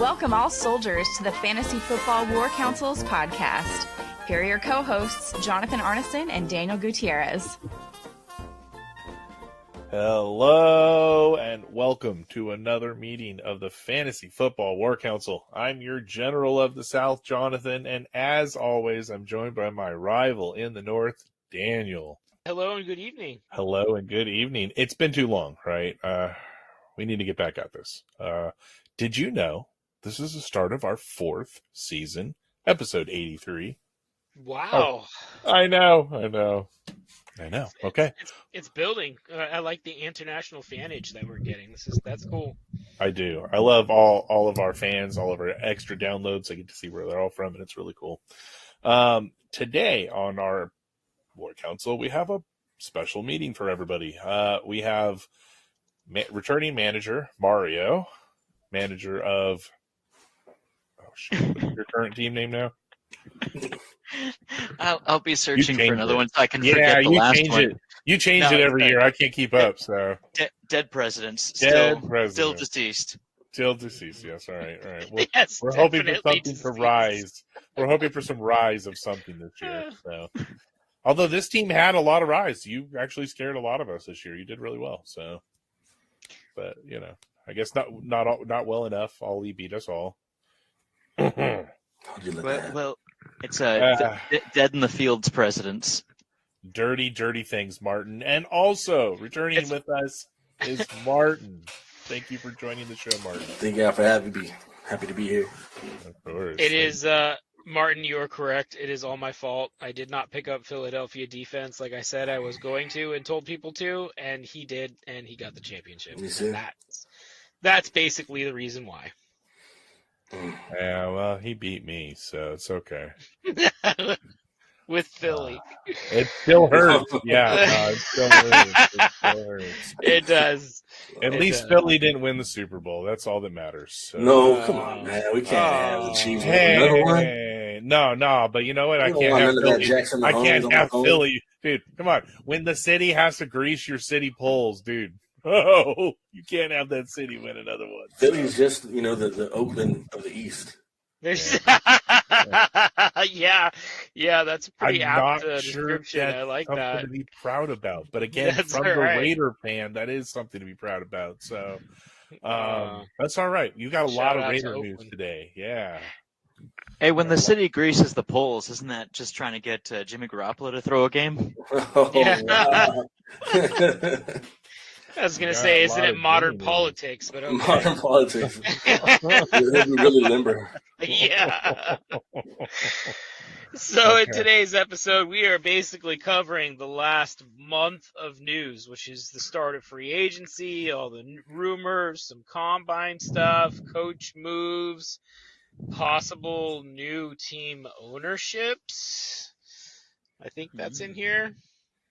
Welcome all soldiers to the Fantasy Football War Council's podcast. Here are your co-hosts, Jonathan Arneson and Daniel Gutierrez. Hello, and welcome to another meeting of the Fantasy Football War Council. I'm your General of the South, Jonathan, and as always, I'm joined by my rival in the North, Daniel. Hello and good evening. Hello and good evening. It's been too long, right? We need to get back at this. Did you know this is the start of our fourth season, episode 83? Wow. Oh, I know. Okay. It's building. I like the international fanage that we're getting. That's cool. I do. I love all of our fans, all of our extra downloads. I get to see where they're all from, and it's really cool. Today on our War Council, we have a special meeting for everybody. We have returning manager Mario, manager of what's your current team name now? I'll be searching for another one so I can forget the last one. You change it every year. I can't keep up. So dead presidents. Still deceased. Still deceased. Yes. All right. Yes, we're hoping for something deceased. to rise. We're hoping for some rise of something this year. So, although this team had a lot of rise, you actually scared a lot of us this year. You did really well. So, but I guess not well enough. Ollie beat us all. Well, it's dead in the fields presidents. Dirty things, Martin. And also returning with us is Martin. Thank you for joining the show, Martin. Thank you for having me. Happy to be here. Of course. It is, Martin, you are correct. It is all my fault. I did not pick up Philadelphia defense like I said I was going to and told people to, and he did, and he got the championship. And that's basically the reason why. Yeah, well, he beat me, so it's okay. With Philly. It still hurts. It still hurts. It does. At least Philly didn't win the Super Bowl. That's all that matters. So. No, come on, man. We can't have the Chiefs. Another one? No, but you know what? I can't have Philly. I can't have Philly. Dude, come on. When the city has to grease your city polls, dude. Oh, you can't have that city win another one. Philly's just, the Oakland of the East. Yeah, that's a pretty apt description. Sure I like something that. to be proud about. But again, That's from all the right. Raider fan, that is something to be proud about. So that's all right. You got a lot of Raider news today. Yeah. Hey, when the city greases the polls, isn't that just trying to get Jimmy Garoppolo to throw a game? Yeah. Wow. I was going to say, isn't it modern politics? But okay. Modern politics. They'd be really limber. Yeah. So in today's episode, we are basically covering the last month of news, which is the start of free agency, all the rumors, some combine stuff, coach moves, possible new team ownerships. I think that's in here.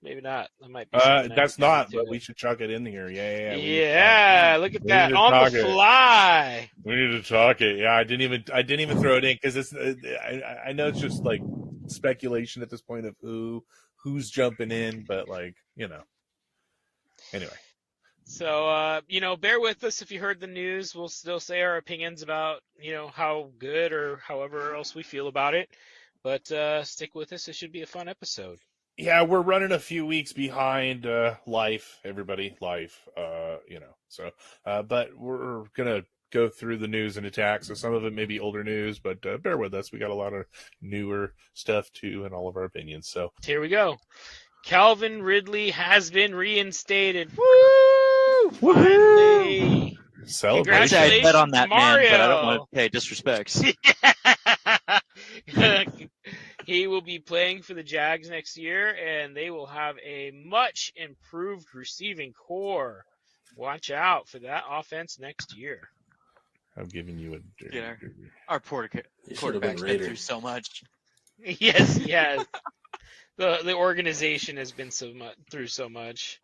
Maybe not. That might be. That's not, but we should chuck it in here. Yeah. Look at that on the fly. We need to talk it. Yeah, I didn't even throw it in because it's. I know it's just like speculation at this point of who's jumping in, but anyway. So bear with us if you heard the news. We'll still say our opinions about how good or however else we feel about it, but stick with us. It should be a fun episode. Yeah, we're running a few weeks behind life, so, but we're going to go through the news and attack. So some of it may be older news, but bear with us. We got a lot of newer stuff too in all of our opinions. So here we go. Calvin Ridley has been reinstated. Woo! Finally. Celebration. I bet on that Mario. man, but I don't want to pay disrespects. He will be playing for the Jags next year, and they will have a much improved receiving core. Watch out for that offense next year. I'm giving you a dirty. Our quarterback's been through so much. Yes. The organization has been through so much.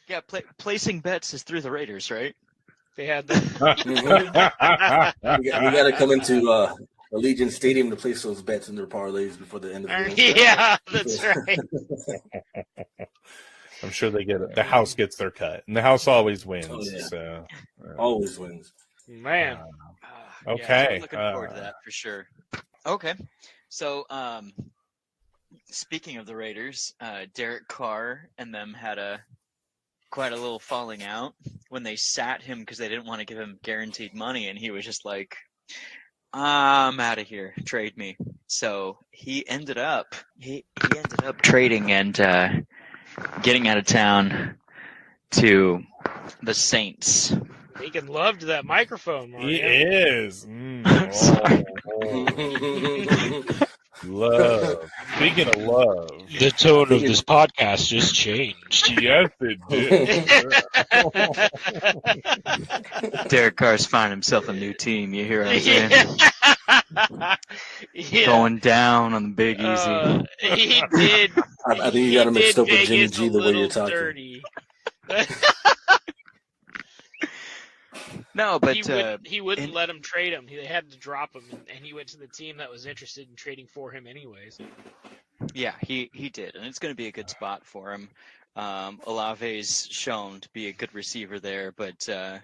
Yeah, placing bets is through the Raiders, right? They had that. We got to come into Allegiant Stadium to place those bets in their parlays before the end of the game. Yeah, that's right. I'm sure they get it. The house gets their cut, and the house always wins. Oh, yeah. So always wins. Man. Okay. I'm looking forward to that for sure. Okay. So, speaking of the Raiders, Derek Carr and them had quite a little falling out when they sat him because they didn't want to give him guaranteed money, and he was just like, I'm out of here. Trade me. So he ended up trading and getting out of town to the Saints. Megan loved that microphone, Mario. He is. I'm sorry. Love. Speaking of love. The tone of this podcast just changed. Yes, it did. Derek Carr's finding himself a new team. You hear what I'm saying? Yeah. Going down on the Big Easy. He did. I think you got to mix up with Jimmy Vegas G a the way you're little talking. dirty. No, but he wouldn't let him trade him. They had to drop him, and he went to the team that was interested in trading for him anyways. yeah, he did, and it's going to be a good spot for him. Olave's shown to be a good receiver there, but he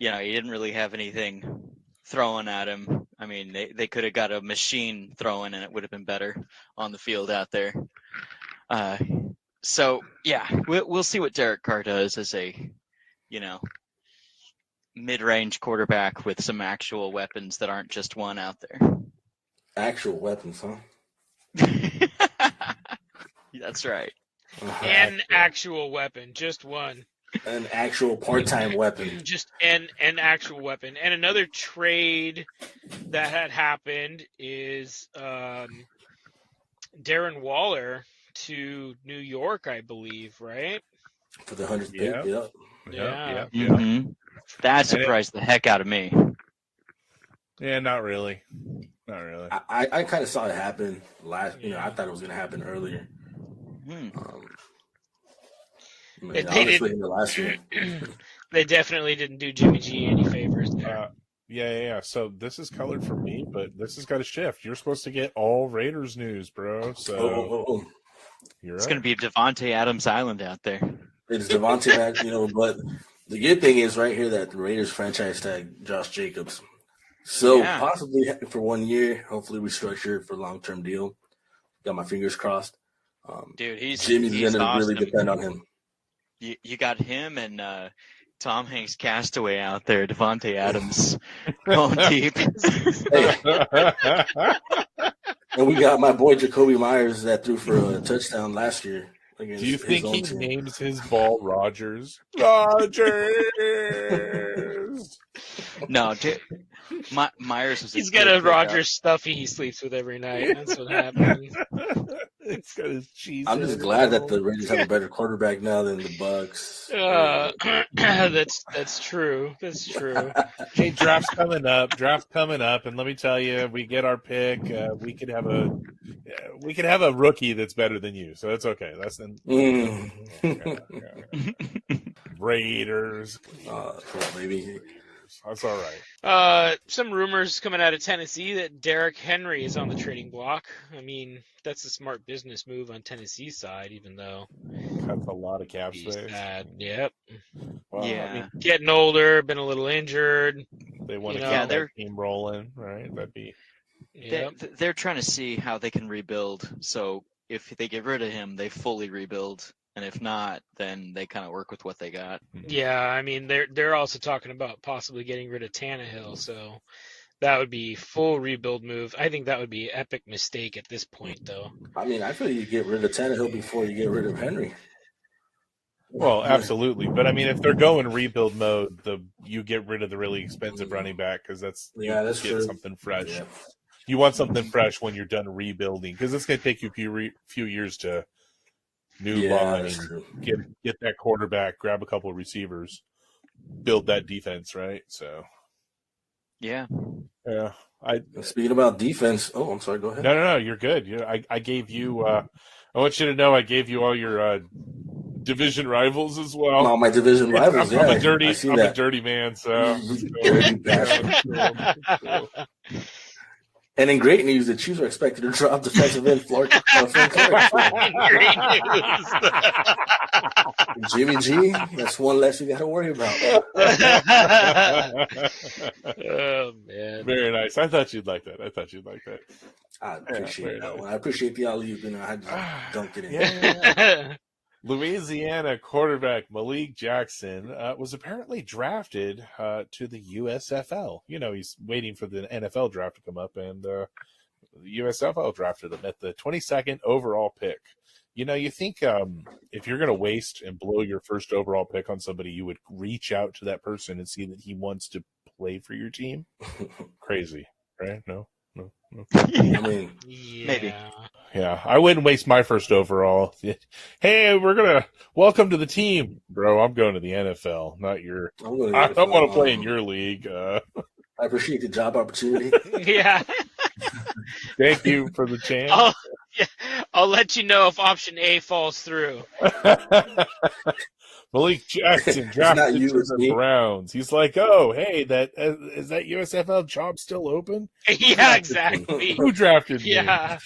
didn't really have anything throwing at him. I mean, they could have got a machine throwing, and it would have been better on the field out there. So yeah, we'll see what Derek Carr does as a, mid-range quarterback with some actual weapons that aren't just one out there. Actual weapons, huh? That's right. An actual weapon, just one. An actual part-time weapon. Just an actual weapon. And another trade that had happened is Darren Waller to New York, I believe, right? For the 100th pick, Yeah. yeah. Yeah. Mm-hmm. That surprised the heck out of me. Yeah, not really. Not really. I kind of saw it happen last. I thought it was going to happen earlier. Honestly, in the last year. They definitely didn't do Jimmy G any favors there. Yeah. So this is colored for me, but this has got to shift. You're supposed to get all Raiders news, bro. So It's going to be Devontae Adams Island out there. It's Devontae, but the good thing is right here that the Raiders franchise tag Josh Jacobs. So possibly for 1 year, hopefully restructure it for a long-term deal. Got my fingers crossed. Dude, Jimmy's going to awesome. really depend on him. You got him and Tom Hanks Castaway out there, Devontae Adams going deep. And we got my boy Jacoby Myers that threw for a touchdown last year. Do you think he names his ball Rogers? Rogers! No, Myers was. He's got a Rogers stuffy he sleeps with every night. That's what happens. It's got his cheese. I'm just glad that the Raiders have a better quarterback now than the Bucks. That's true. That's true. Hey, draft's coming up, and let me tell you, we get our pick. We could have a rookie that's better than you, so it's okay. That's Raiders. Maybe. That's all right. Some rumors coming out of Tennessee that Derrick Henry is on the trading block. I mean, that's a smart business move on Tennessee's side, even though Cuts a lot of cap he's space. bad. Yep. Well, Yeah. I mean, Getting older, been a little injured. they want to You keep know, their team rolling, right? That'd be. Yep. They're trying to see how they can rebuild. So if they get rid of him, they fully rebuild. And if not, then they kind of work with what they got. Yeah, I mean they're also talking about possibly getting rid of Tannehill, so that would be full rebuild move. I think that would be an epic mistake at this point, though. I mean, I feel you get rid of Tannehill before you get rid of Henry. Well, absolutely, but I mean, if they're going rebuild mode, you get rid of the really expensive running back because that's that's get true. something fresh. Yeah. You want something fresh when you're done rebuilding because it's going to take you a few years to new line, that's true. get that quarterback, grab a couple of receivers, build that defense, right? So, Yeah. Speaking about defense, I'm sorry. Go ahead. No, you're good. I gave you. I want you to know I gave you all your division rivals as well. All my division rivals. I'm a that. dirty man, so. Dirty bastard. And in great news, the Chiefs are expected to drop defensive end Frank Clark. Great news. Jimmy G, that's one less you got to worry about. Oh man. Very nice. I thought you'd like that. I appreciate that nice. one. I appreciate the alley-oop, and I had to dunk it in. Yeah. Louisiana quarterback Malik Jackson was apparently drafted to the USFL. You know, he's waiting for the NFL draft to come up, and the USFL drafted him at the 22nd overall pick. You know, you think if you're going to waste and blow your first overall pick on somebody, you would reach out to that person and see that he wants to play for your team? Crazy, right? No. I mean, Maybe. Yeah, I wouldn't waste my first overall. Hey, we're going to welcome to the team. Bro, I'm going to the NFL, not your – I don't want to play in your league. I appreciate the job opportunity. Yeah. Thank you for the chance. I'll let you know if option A falls through. Malik Jackson drafted to the Browns. He's like, oh, hey, is that USFL job still open? Yeah, exactly. Who drafted me? Yeah.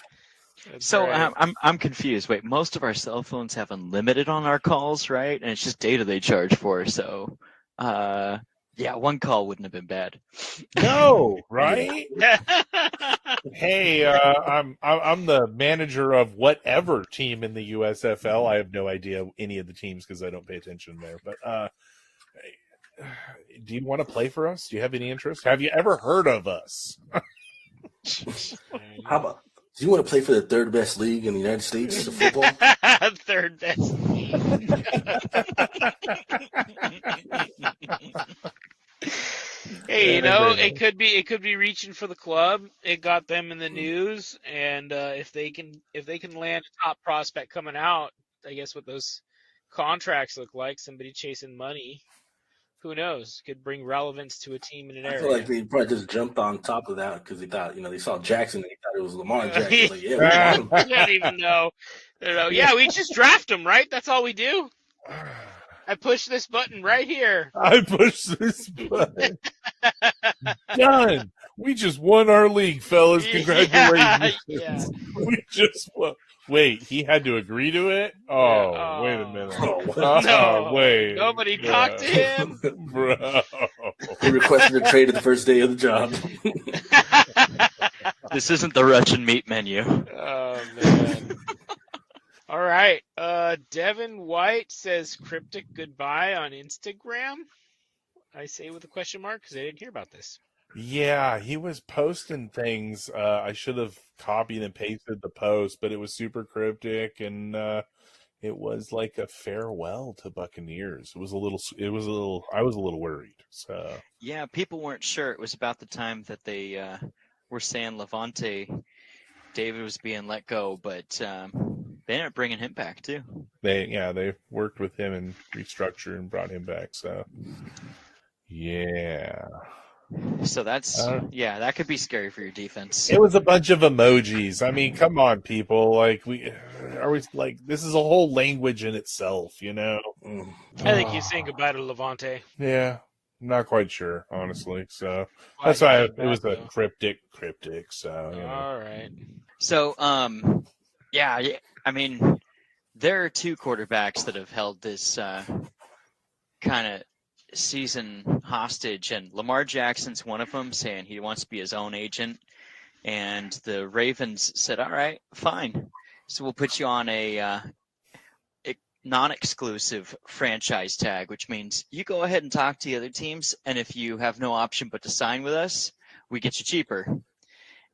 So right. I'm confused. Wait, most of our cell phones have unlimited on our calls, right? And it's just data they charge for. So, yeah, one call wouldn't have been bad. No, right? Hey, I'm the manager of whatever team in the USFL. I have no idea any of the teams because I don't pay attention there. But do you want to play for us? Do you have any interest? Have you ever heard of us? How about? Do you want to play for the third best league in the United States of football? Third best league. Hey, you know, it could be reaching for the club. It got them in the news, and if they can land a top prospect coming out, I guess what those contracts look like, somebody chasing money, who knows? Could bring relevance to a team in an area. I feel like they probably just jumped on top of that because they thought, they saw Jackson and they thought it was Lamar Jackson. Like, yeah, we want him. I don't even know. Yeah, we just draft him, right? That's all we do. I push this button right here. I push this button. Done. We just won our league, fellas. Congratulations. Yeah. We just won. Wait, he had to agree to it? Oh, wait a minute. No, wait. Nobody talked to him. Bro. He requested a trade at the first day of the job. This isn't the Russian meat menu. Oh, man. All right. Devin White says cryptic goodbye on Instagram. I say with a question mark because I didn't hear about this. Yeah, he was posting things. I should have copied and pasted the post, but it was super cryptic, and it was like a farewell to Buccaneers. I was a little worried. So yeah, people weren't sure. It was about the time that they were saying Levante David was being let go, but they ended up bringing him back too. They worked with him and restructured and brought him back. So yeah. So that could be scary for your defense. It was a bunch of emojis. I mean, come on, people. Like, this is a whole language in itself, I think he's saying goodbye to Levante. Yeah, I'm not quite sure, honestly. So that's why it was a cryptic. So all right. So yeah. I mean, there are two quarterbacks that have held this kind of season hostage, and Lamar Jackson's one of them, saying he wants to be his own agent, and the Ravens said, all right, fine, so we'll put you on a non-exclusive franchise tag, which means you go ahead and talk to the other teams, and if you have no option but to sign with us, we get you cheaper.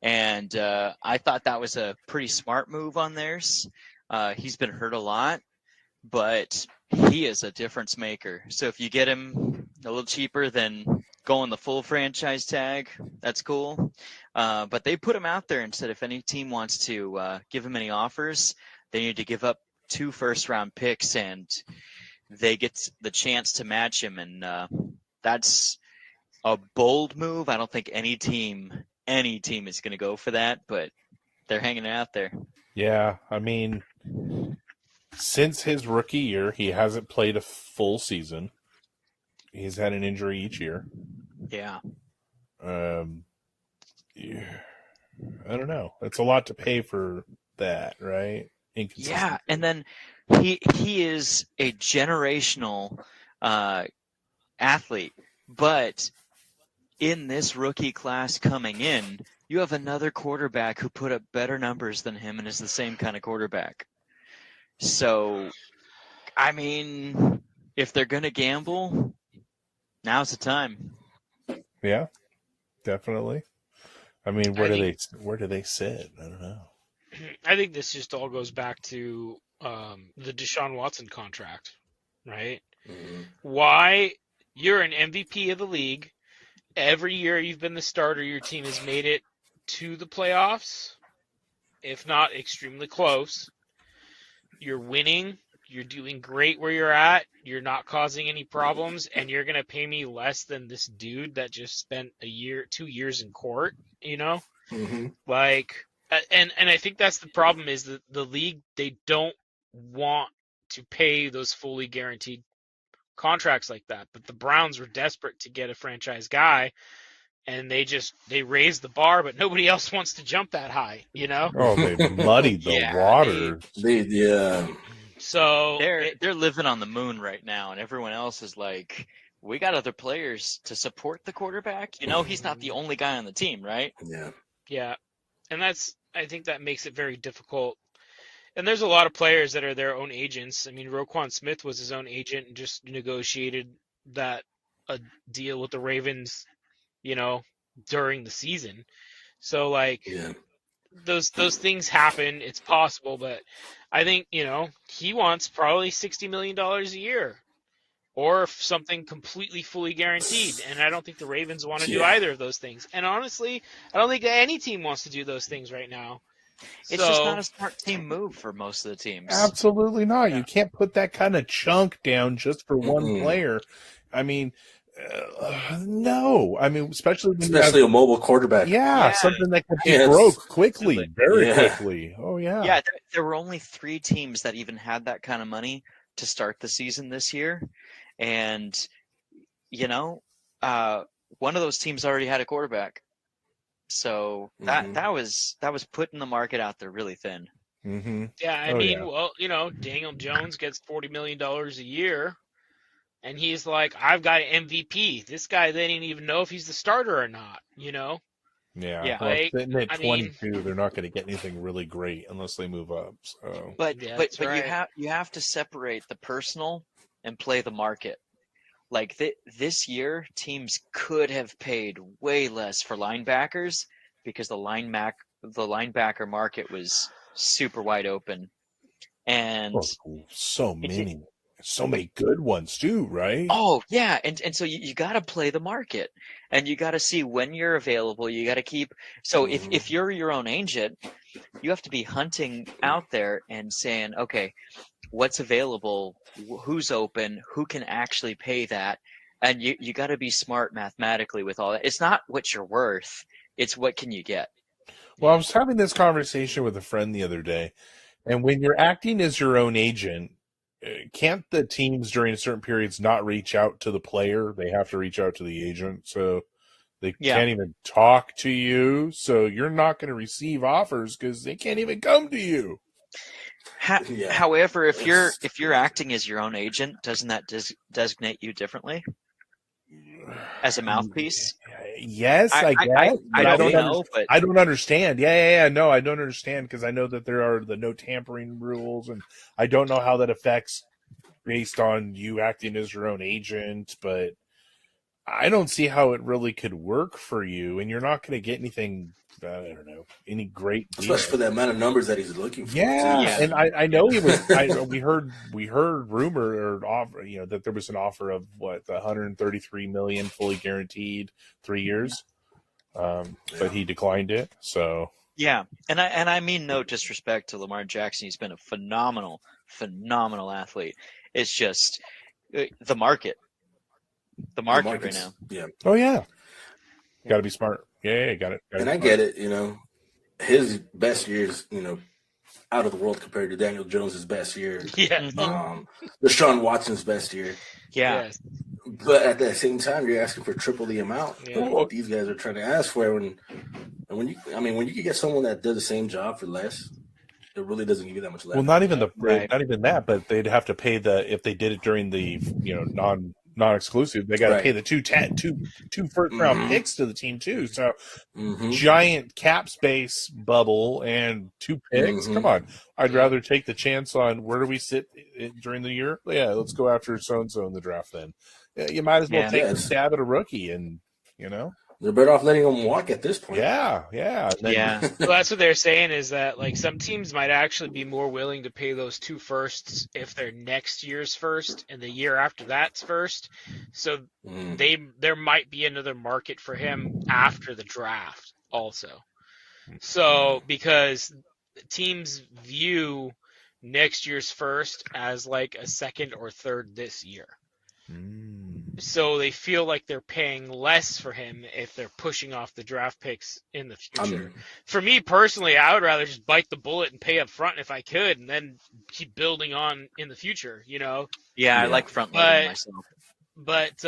And I thought that was a pretty smart move on theirs. He's been hurt a lot, but he is a difference maker. So if you get him a little cheaper than going the full franchise tag, that's cool. But they put him out there and said if any team wants to give him any offers, they need to give up 2 first-round picks, and they get the chance to match him. And that's a bold move. I don't think any team is going to go for that, but they're hanging it out there. Yeah, I mean, since his rookie year, he hasn't played a full season. He's had an injury each year. Yeah. Yeah. I don't know. It's a lot to pay for that, right? inconsistent. Yeah, and then he is a generational athlete, but in this rookie class coming in, you have another quarterback who put up better numbers than him and is the same kind of quarterback. So, I mean, if they're going to gamble, now's the time. Yeah, definitely. I mean, where do they sit? I don't know. I think this just all goes back to the Deshaun Watson contract, right? Mm-hmm. Why you're an MVP of the league. Every year you've been the starter, your team has made it to the playoffs, if not extremely close. You're winning. You're doing great where you're at. You're not causing any problems, and you're going to pay me less than this dude that just spent 2 years in court, you know? Mm-hmm. Like, and I think that's the problem is that the league, they don't want to pay those fully guaranteed contracts like that. But the Browns were desperate to get a franchise guy, and they raised the bar, but nobody else wants to jump that high, you know? Oh, they muddied the Yeah, water. So They're living on the moon right now, and everyone else is like, we got other players to support the quarterback. You know, he's not the only guy on the team, right? Yeah. And I think that makes it very difficult. And there's a lot of players that are their own agents. I mean, Roquan Smith was his own agent and just negotiated a deal with the Ravens, you know, during the season. So like those things happen. It's possible, but I think, you know, he wants probably $60 million a year or something completely fully guaranteed. And I don't think the Ravens want to do either of those things. And honestly, I don't think any team wants to do those things right now. It's just not a smart team move for most of the teams. Absolutely not. Yeah. You can't put that kind of chunk down just for one player. I mean, no. I mean, especially a mobile quarterback. Yeah, something that can be broke quickly, very quickly. Oh, yeah. Yeah, there were only 3 teams that even had that kind of money to start the season this year. And, you know, one of those teams already had a quarterback. So that was putting the market out there really thin. Mm-hmm. Yeah, I mean, well, you know, Daniel Jones gets $40 million a year, and he's like, I've got an MVP. This guy, they didn't even know if he's the starter or not, you know? Yeah. Well, like, sitting at 22, they're not going to get anything really great unless they move up. So. But you have to separate the personal and play the market. Like this year, teams could have paid way less for linebackers because the linebacker market was super wide open, and so many good ones too, right? Oh yeah, and so you got to play the market, and you got to see when you're available. You got to keep. So if you're your own agent, you have to be hunting out there and saying, okay, what's available, who's open, who can actually pay that, and you got to be smart mathematically with all that. It's not what you're worth, it's what can you get. Well, I was having this conversation with a friend the other day, and when you're acting as your own agent, can't the teams during certain periods not reach out to the player? They have to reach out to the agent, so they can't even talk to you, so you're not going to receive offers because they can't even come to you. However, if you're acting as your own agent, doesn't that designate you differently as a mouthpiece? Yes, I guess. I don't know, but I don't understand. No, I don't understand because I know that there are the no tampering rules, and I don't know how that affects based on you acting as your own agent, but I don't see how it really could work for you, and you're not going to get anything. I don't know, any great deal. Especially for the amount of numbers that he's looking for. Yeah. And I know he was. we heard rumor or offer, that there was an offer of what, $133 million fully guaranteed 3 years, but he declined it. So yeah, and I mean no disrespect to Lamar Jackson. He's been a phenomenal athlete. It's just the market. The market right now. Yeah. Oh yeah. Got to be smart. Yeah, got it. And I get it. His best years, out of the world compared to Daniel Jones's best year. Yeah. Deshaun Watson's best year. Yeah. Yes. But at the same time, you're asking for triple the amount of what these guys are trying to ask for. When you can get someone that does the same job for less, it really doesn't give you that much Well, leverage. not even that, but they'd have to pay if they did it during the non-exclusive, they got to pay the two first round picks to the team too. So giant cap space bubble and 2 picks. Come on, I'd rather take the chance on where do we sit during the year? Yeah, let's go after so and so in the draft. Then you might as well take a stab at a rookie, and they're better off letting them walk at this point. Yeah. Well, that's what they're saying is that like some teams might actually be more willing to pay those 2 firsts if they're next year's first and the year after that's first. So there might be another market for him after the draft also. So because teams view next year's first as like a second or third this year. So they feel like they're paying less for him if they're pushing off the draft picks in the future. For me personally, I would rather just bite the bullet and pay up front if I could, and then keep building on in the future. Yeah, I like front loading myself. But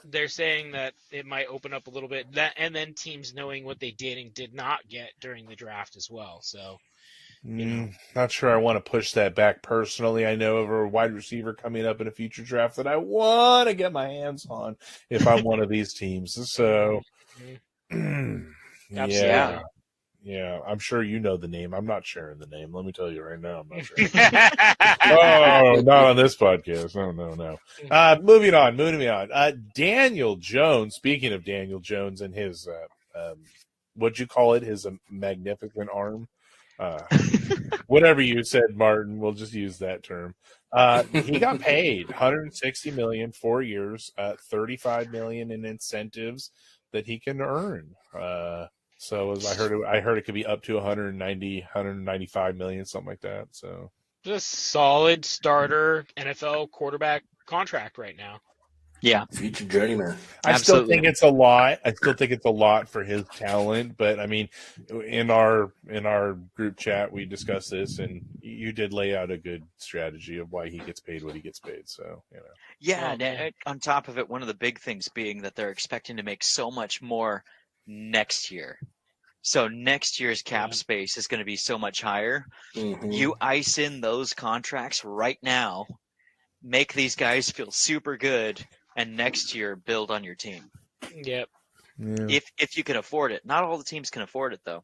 they're saying that it might open up a little bit, and then teams knowing what they did and did not get during the draft as well. So. Not sure I want to push that back personally. I know of a wide receiver coming up in a future draft that I want to get my hands on if I'm one of these teams. So, yeah, I'm sure you know the name. I'm not sharing the name. Let me tell you right now, I'm not sharing. Oh, not on this podcast. No. Moving on. Daniel Jones. Speaking of Daniel Jones and his, what'd you call it? His magnificent arm. Whatever you said, Martin, we'll just use that term. He got paid $160 million, 4 years, $35 million in incentives that he can earn. So as I heard it could be up to 195 million, something like that. So just solid starter NFL quarterback contract right now. Yeah, future journeyman. I still think it's a lot. I still think it's a lot for his talent. But I mean, in our group chat, we discussed this, and you did lay out a good strategy of why he gets paid what he gets paid. So Yeah, and on top of it, one of the big things being that they're expecting to make so much more next year. So next year's cap space is going to be so much higher. You ice in those contracts right now, make these guys feel super good. And next year, build on your team. Yep. Yeah. If you can afford it. Not all the teams can afford it, though.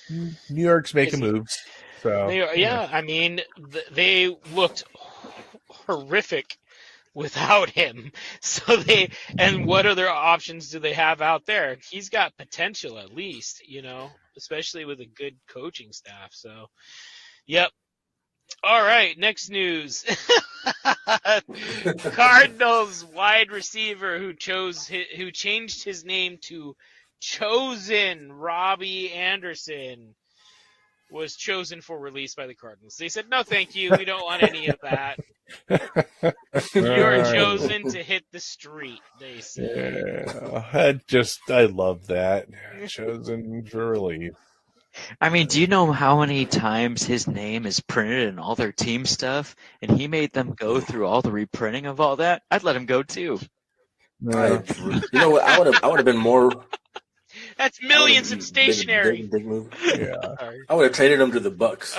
New York's making moves. So I mean, they looked horrific without him. So and what other options do they have out there? He's got potential at least, especially with a good coaching staff. So, yep. All right, next news. Cardinals wide receiver who changed his name to Chosen, Robbie Anderson, was chosen for release by the Cardinals. They said, no, thank you. We don't want any of that. You're chosen to hit the street, they said. I love that. Chosen for release. I mean, do you know how many times his name is printed in all their team stuff, and he made them go through all the reprinting of all that? I'd let him go too. You know what? I would have been more. That's millions in stationery. Big move. Yeah. I would have traded him to the Bucks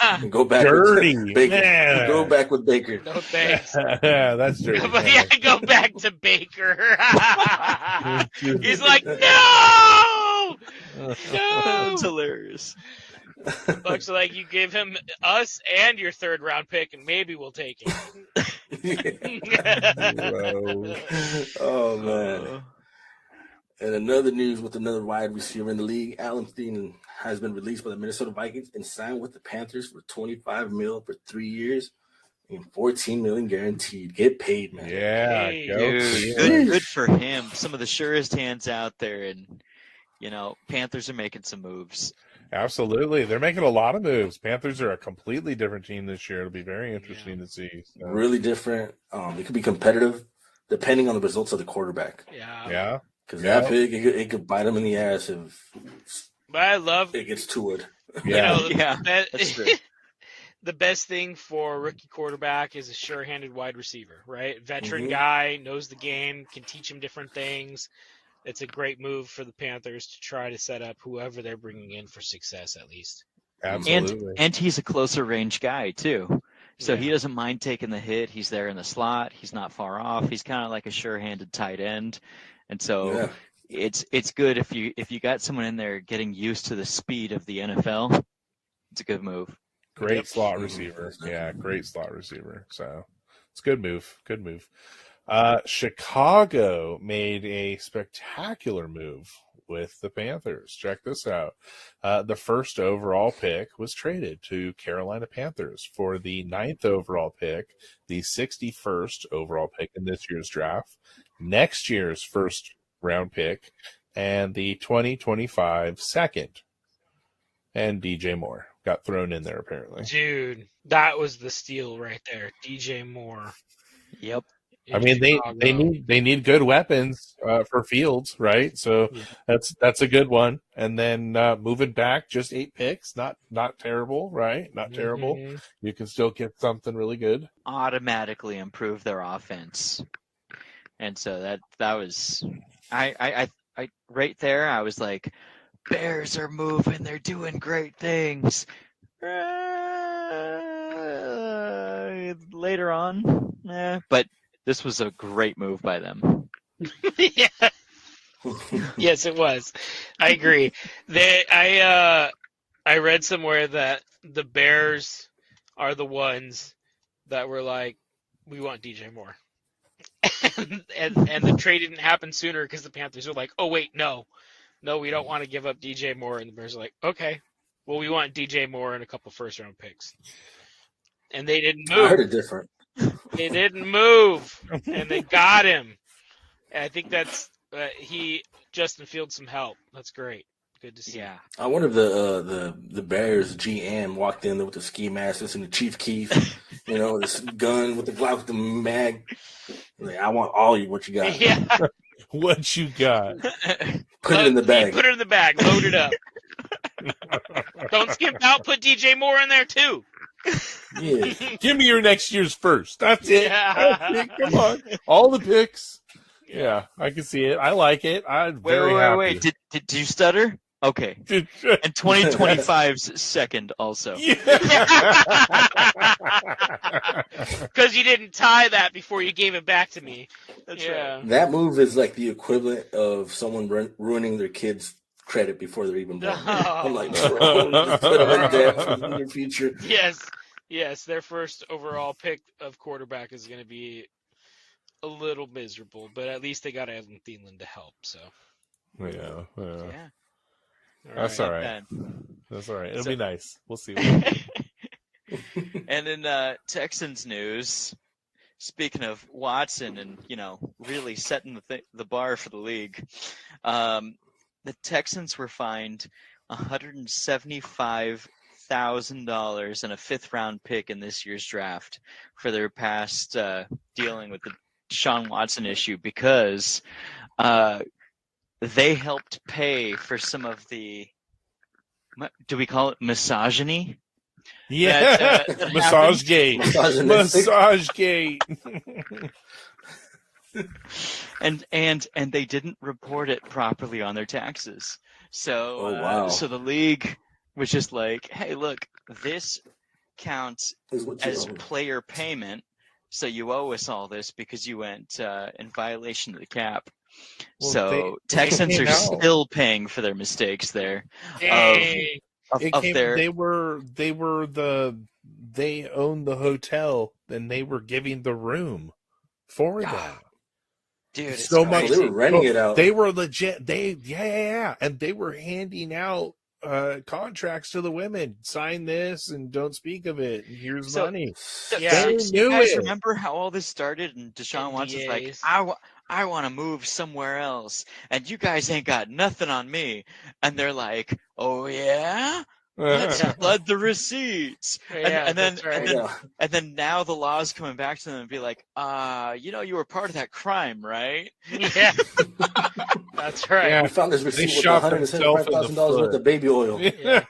and go back dirty with Baker. Man. Go back with Baker. No thanks. That's dirty. Go back to Baker. He's like, no. That's hilarious. Bucks are like, you give him us and your third round pick, and maybe we'll take it. Oh man. And another news with another wide receiver in the league, Alan Thielen has been released by the Minnesota Vikings and signed with the Panthers for $25 million for 3 years and $14 million guaranteed. Get paid, man. Yeah, good for him. Some of the surest hands out there, and Panthers are making some moves. Absolutely, they're making a lot of moves. Panthers are a completely different team this year. It'll be very interesting to see. So. Really different. It could be competitive depending on the results of the quarterback. Yeah. Because that pick, it could bite him in the ass if it gets to it. Yeah, that's true. The best thing for a rookie quarterback is a sure-handed wide receiver, right? Veteran guy, knows the game, can teach him different things. It's a great move for the Panthers to try to set up whoever they're bringing in for success, at least. Absolutely. And he's a closer range guy too. So Yeah. he doesn't mind taking the hit. He's there in the slot. He's not far off. He's kind of like a sure-handed tight end. And so it's good if you got someone in there getting used to the speed of the NFL. It's a good move. Great slot receiver. Yeah, great slot receiver. So it's a good move. Good move. Chicago made a spectacular move with the Panthers. Check this out. The first overall pick was traded to Carolina Panthers for the 9th overall pick, the 61st overall pick in this year's draft, next year's first round pick, and the 2025 second. And DJ Moore got thrown in there apparently. Dude, that was the steal right there. DJ Moore. Yep. I mean, they need good weapons for Fields, right? So that's a good one. And then moving back, just 8 picks, not terrible, right? Not terrible. You can still get something really good. Automatically improve their offense, and so that was I right there. I was like, Bears are moving. They're doing great things. Later on, but. This was a great move by them. Yeah. Yes, it was. I agree. I read somewhere that the Bears are the ones that were like, we want DJ Moore. and the trade didn't happen sooner because the Panthers were like, oh, wait, no, we don't want to give up DJ Moore. And the Bears are like, okay, well, we want DJ Moore and a couple first-round picks. And they didn't move. I heard it different. They didn't move, and they got him. And I think that's Justin Fields some help. That's great. Good to see. Yeah. I wonder if the Bears GM walked in there with the ski mask and the Chief Keef, this gun with the Glock with the mag. Like, I want all what you got. Yeah. What you got? Put it in the bag. Put it in the bag. Load it up. Don't skimp out. Put DJ Moore in there too. Yeah. Give me your next year's first. That's it. Yeah. That's it. Come on. All the picks. Yeah, I can see it. I like it. I'm very happy. Wait. Did you stutter? Okay. And 2025's second also. Because you didn't tie that before you gave it back to me. That's right. That move is like the equivalent of someone ruining their kids' credit before they're even born. I'm like, bro, just put them in debt for the near future. Yes, their first overall pick of quarterback is going to be a little miserable, but at least they got Adam Thielen to help. So, yeah. That's all right. That's all right. It'll be nice. We'll see. And in Texans news, speaking of Watson and really setting the bar for the league, the Texans were fined $175,000 and a 5th-round pick in this year's draft for their past dealing with the Deshaun Watson issue because they helped pay for some of the, do we call it misogyny? Yeah, massage gate. Massage gate. And they didn't report it properly on their taxes. So so the league was just like, hey, look, this counts as player payment, so you owe us all this because you went in violation of the cap. Well, so Texans are still paying for their mistakes there. They owned the hotel and they were giving the room for them. Dude, so much. They were renting it out. They were legit. And they were handing out contracts to the women. Sign this and don't speak of it. And here's money. You guys remember how all this started? And Deshaun Watson's like, I want to move somewhere else, and you guys ain't got nothing on me. And they're like, oh yeah. Let's flood the receipts. And then now the law's coming back to them and be like, you were part of that crime, right? Yeah. That's right. Yeah, we found this receipt with $175,000 worth of baby oil. Yeah.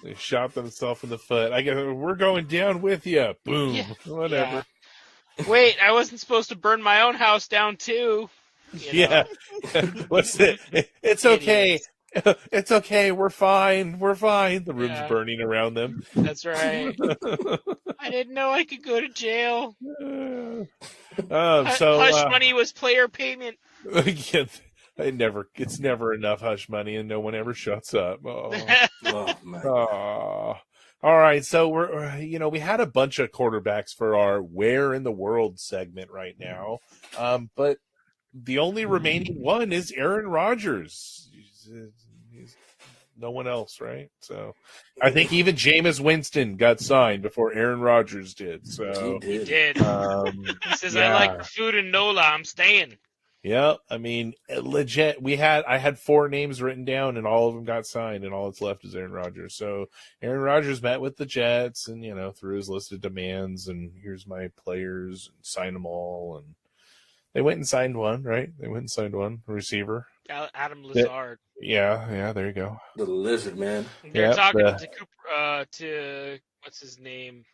They shot themselves in the foot. I guess we're going down with you. Boom. Yeah. Whatever. Yeah. Wait, I wasn't supposed to burn my own house down too. Yeah. What's it? It's okay. It's okay. We're fine. We're fine. The room's Yeah. burning around them. That's right. I didn't know I could go to jail. Hush money was player payment. Yeah, it's never enough hush money, and no one ever shuts up. Oh, Oh, man. all right. So we had a bunch of quarterbacks for our "Where in the World" segment right now, but the only remaining one is Aaron Rodgers. He's no one else, right? So I think even Jameis Winston got signed before Aaron Rodgers did. So He did. He says, yeah. "I like the food in NOLA. I'm staying." Yeah, I mean, legit. I had 4 names written down, and all of them got signed, and all that's left is Aaron Rodgers. So Aaron Rodgers met with the Jets, and through his list of demands, and here's my players, and sign them all, and they went and signed one, right? They went and signed one receiver. Adam Lazard. Yeah, there you go. The lizard, man. They're talking to Cooper, to what's his name?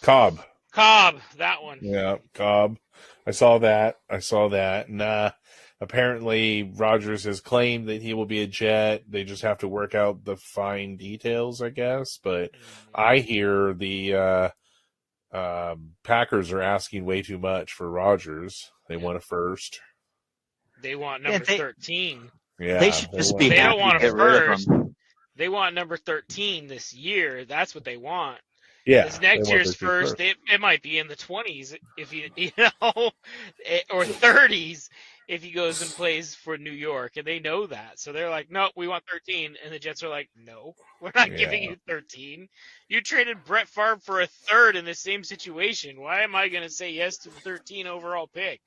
Cobb, that one. Yeah, Cobb. I saw that. And apparently Rodgers has claimed that he will be a Jet. They just have to work out the fine details, I guess. But I hear the Packers are asking way too much for Rodgers. They want a first. They want number 13. Yeah, they should just be They happy don't want to a get rid of first. him. They want number 13 this year. That's what they want. Yeah, this next year's first, it might be in the 20s if or 30s if he goes and plays for New York, and they know that. So they're like, no, we want 13, and the Jets are like, no, we're not giving you 13. You traded Brett Favre for a third in the same situation. Why am I going to say yes to the 13 overall pick?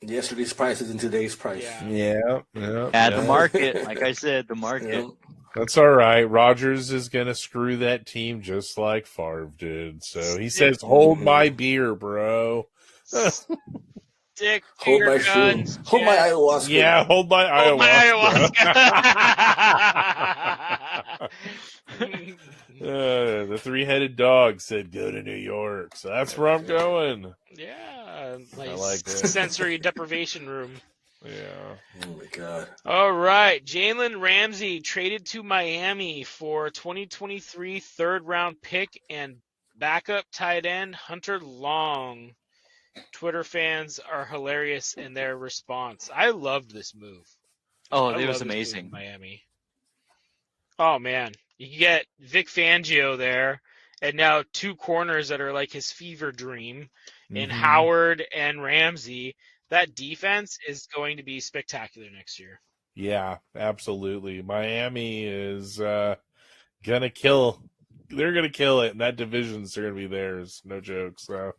Yesterday's price is in today's price. Yeah. The market, like I said, the market. Yeah. That's all right. Rodgers is going to screw that team just like Favre did. So he says, hold my beer, bro. Stick to Hold your my guns. shoe. Hold my ayahuasca. Yeah, hold my ayahuasca. The 3-headed dog said, go to New York. So that's where I'm going. Yeah. Nice I like it. sensory deprivation room. Yeah. Oh, my God. All right. Jalen Ramsey traded to Miami for 2023 third-round pick and backup tight end Hunter Long. Twitter fans are hilarious in their response. I loved this move. Oh, it was amazing. In Miami. Oh, man. You get Vic Fangio there, and now 2 corners that are like his fever dream in Howard and Ramsey. That defense is going to be spectacular next year. Yeah, absolutely. Miami is gonna kill. They're gonna kill it, and that division's going to be theirs. No joke. So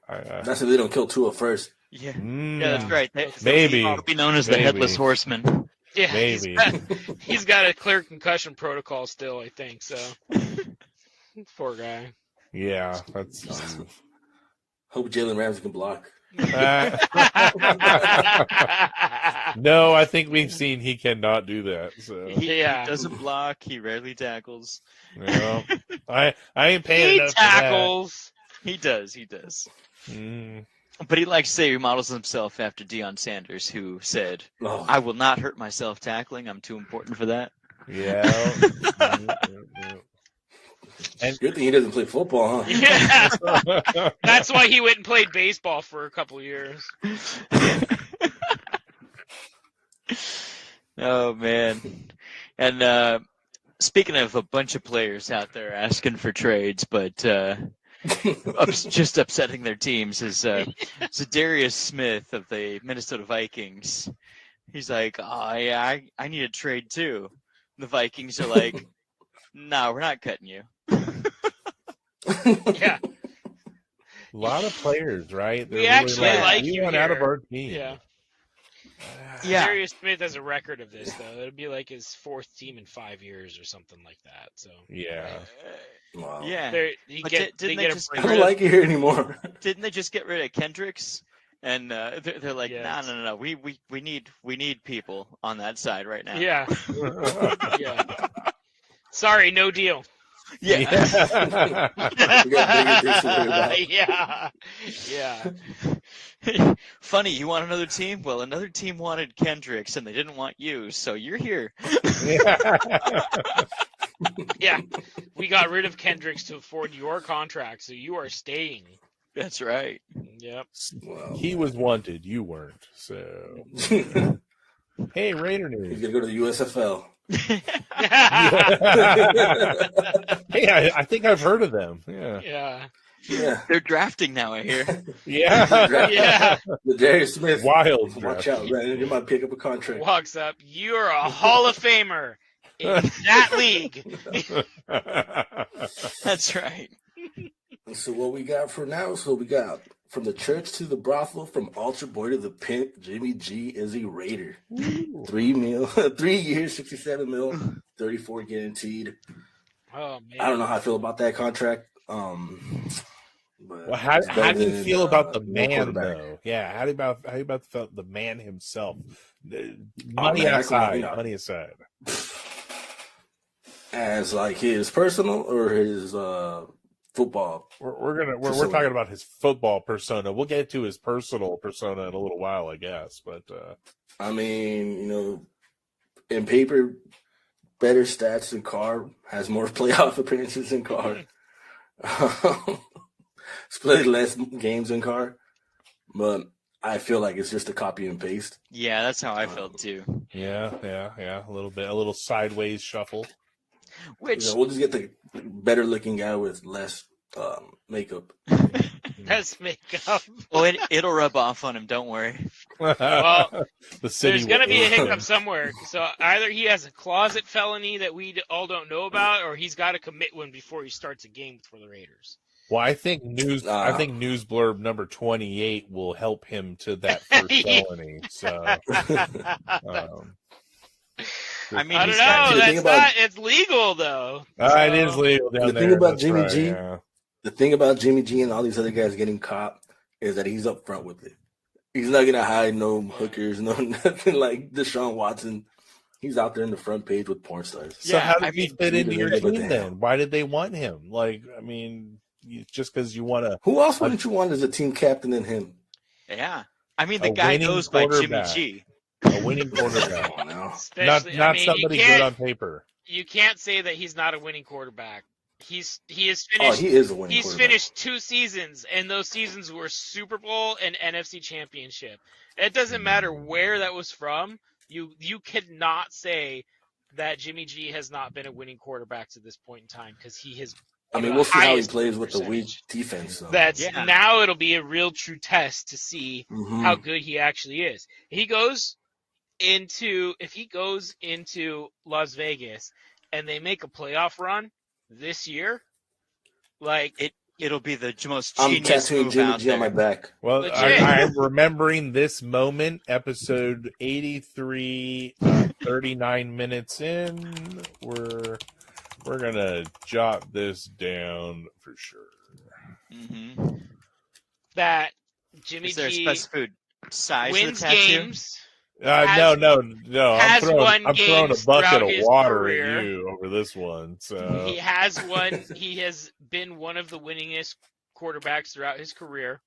that's if they don't kill Tua first. Yeah, that's right. Maybe he'll be known as the Headless Horseman. Yeah, maybe he's got a clear concussion protocol still. I think so. Poor guy. Yeah, that's. Hope Jalen Ramsey can block. No, I think we've seen he cannot do that. So he doesn't block. He rarely tackles. No, I ain't paying enough. He tackles. He does. But he likes to say he models himself after Deion Sanders, who said, "I will not hurt myself tackling. I'm too important for that." Yeah. And good thing he doesn't play football, huh? Yeah. That's why he went and played baseball for a couple years. Oh, man. And speaking of a bunch of players out there asking for trades, but just upsetting their teams, is Zadarius Smith of the Minnesota Vikings. He's like, oh, yeah, I need a trade too. The Vikings are like, no, we're not cutting you. Yeah. A lot of players, right? We actually like you you want here. out of our team. Yeah. Yeah. Darius Smith has a record of this, though. It'll be like his 4th team in 5 years or something like that. So Yeah. Wow. Yeah. I don't like it here anymore. Didn't they just get rid of Kendricks? And they're like, no. We need people on that side right now. Yeah. Yeah. Sorry, no deal. Yeah. We got bigger things to worry about. Yeah. Funny, you want another team? Well, another team wanted Kendricks, and they didn't want you, so you're here. Yeah, we got rid of Kendricks to afford your contract, so you are staying. That's right. Yep. Wow. He was wanted, you weren't. So, hey, Raider He's news. gonna go to the USFL. Hey, I think I've heard of them. Yeah. Yeah. Yeah. They're drafting now, I hear. Yeah. Yeah. The Darius Smith. Wild Watch draft. out, man. You might pick up a contract. Walks up. You're a Hall of Famer in that league. That's right. So what we got for now? So we got from the church to the brothel, from altar boy to the pimp. Jimmy G is a Raider. 3 years, 67 mil, 34 guaranteed. Oh man. I don't know how I feel about that contract. But Well, how it's better do you than, feel about the no man, quarterback. though? Yeah, how do you about the man himself? Money man, aside, you know. money aside. As like his personal or his football. We're talking about his football persona. We'll get to his personal persona in a little while, I guess. But I mean, you know, in paper, better stats than Carr, has more playoff appearances than Carr. He's played less games than Carr, but I feel like it's just a copy and paste. Yeah, that's how I felt too. yeah, a little sideways shuffle. Which You know, we'll just get the better looking guy with less makeup. That's makeup. well, it'll rub off on him. Don't worry. Well, The city. There's going to be a hiccup somewhere. So either he has a closet felony that we all don't know about, or he's got to commit one before he starts a game for the Raiders. Well, I think news blurb number 28 will help him to that first felony. So, I mean, I don't he's got know. the That's thing about- not. It's legal though. it is legal down The there. thing about That's Jimmy right, G- yeah. The thing about Jimmy G and all these other guys getting caught is that he's up front with it. He's not gonna hide no hookers, no nothing like Deshaun Watson. He's out there in the front page with porn stars. So how I did he mean, fit into your neither did team they. then? Why did they want him? Like, I mean, just because you want to Who else wouldn't you want as a team captain than him? Yeah. I mean, the A guy winning goes by Jimmy quarterback. G. a winning quarterback, Come on now. Especially, not I mean, somebody you good can't, on paper. you can't say that he's not a winning quarterback. He has Oh, finished. he is a winning He's quarterback. finished 2 seasons, and those seasons were Super Bowl and NFC Championship. It doesn't matter where that was from. You cannot say that Jimmy G has not been a winning quarterback to this point in time because he has. I mean, the we'll see how he highest plays with the weak percentage. defense. So. That's Yeah. now it'll be a real true test to see Mhm. how good he actually is. If he goes into Las Vegas and they make a playoff run this year, like It'll be the most I'm genius tattooing move Jimmy out G on my there. back. Well, Legit. I'm remembering this moment, episode 83, 39 minutes in. We're gonna jot this down for sure. Mm-hmm. that Jimmy Is there a G specific size of wins the tattoo? games. No. has won I'm throwing a games bucket throughout of his water career. at you over this one. So He has won. He has been one of the winningest quarterbacks throughout his career.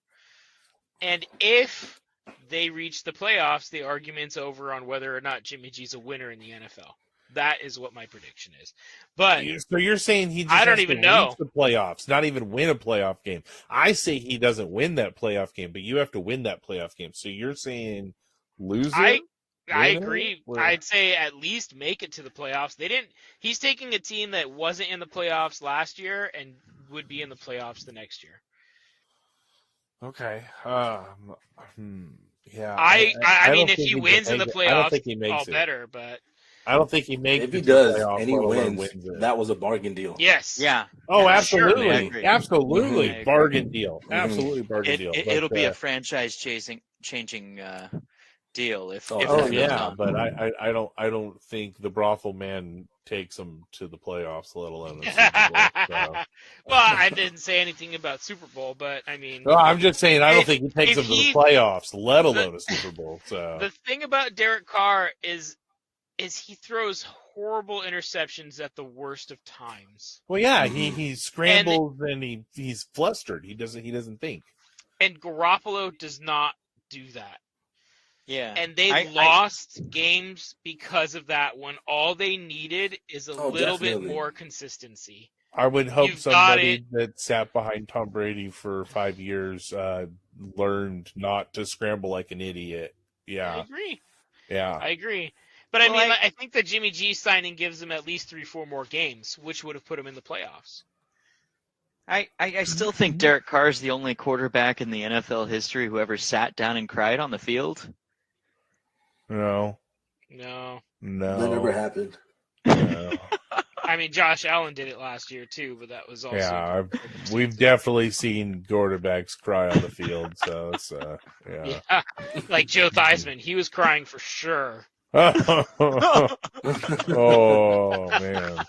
And if they reach the playoffs, the argument's over on whether or not Jimmy G's a winner in the NFL. That is what my prediction is. But So you're saying he just I don't has even to know. reach the playoffs, not even win a playoff game. I say he doesn't win that playoff game, but you have to win that playoff game. So you're saying lose I it? agree. Or- I'd say at least make it to the playoffs. They didn't. He's taking a team that wasn't in the playoffs last year and would be in the playoffs the next year. Okay. Yeah. I don't mean, if think he can wins in the make it. I don't playoffs, think he all makes it. better. But I don't think he makes If it he to the does playoffs, and he let alone wins, it. that was a bargain deal. yes, Yeah. Oh, Yeah, absolutely, sure, I agree. absolutely, Mhm. bargain deal, Mhm. absolutely bargain deal. But, It'll be a franchise changing deal if Oh, that Oh goes yeah, on. but I don't think the brothel man takes him to the playoffs, let alone a Super Bowl. So. Well, I didn't say anything about Super Bowl, but I mean, No, I'm just saying I don't If- think he takes if him to the he- playoffs, let alone a Super Bowl. So the thing about Derek Carr is he throws horrible interceptions at the worst of times. well, yeah, Mhm. he scrambles and he's flustered. He doesn't think. And Garoppolo does not do that. Yeah. And they lost games because of that when all they needed is a little bit more consistency. I would hope somebody that sat behind Tom Brady for 5 years learned not to scramble like an idiot. Yeah. I agree. Yeah. I agree. But I think the Jimmy G signing gives them at least 3-4 more games, which would have put them in the playoffs. I still think Derek Carr is the only quarterback in the NFL history who ever sat down and cried on the field. No. No. That never happened. No. I mean, Josh Allen did it last year too, but that was also. Yeah, we've definitely seen quarterbacks cry on the field, so it's yeah. Like Joe Theismann, he was crying for sure. Oh man.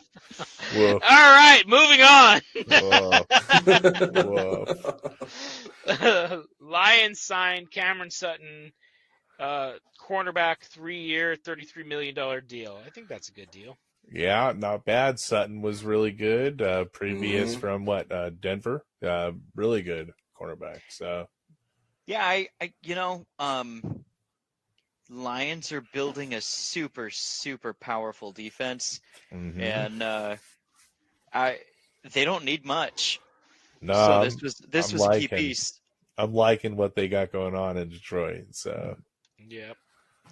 Woof. All right, moving on. Woof. Lions signed Cameron Sutton, cornerback, 3-year, $33 million deal. I think that's a good deal. Yeah, not bad. Sutton was really good. Previous from Denver. Really good cornerback. So yeah, Lions are building a super, super powerful defense, and they don't need much. No, so this was a key piece. I'm liking what they got going on in Detroit. So yeah,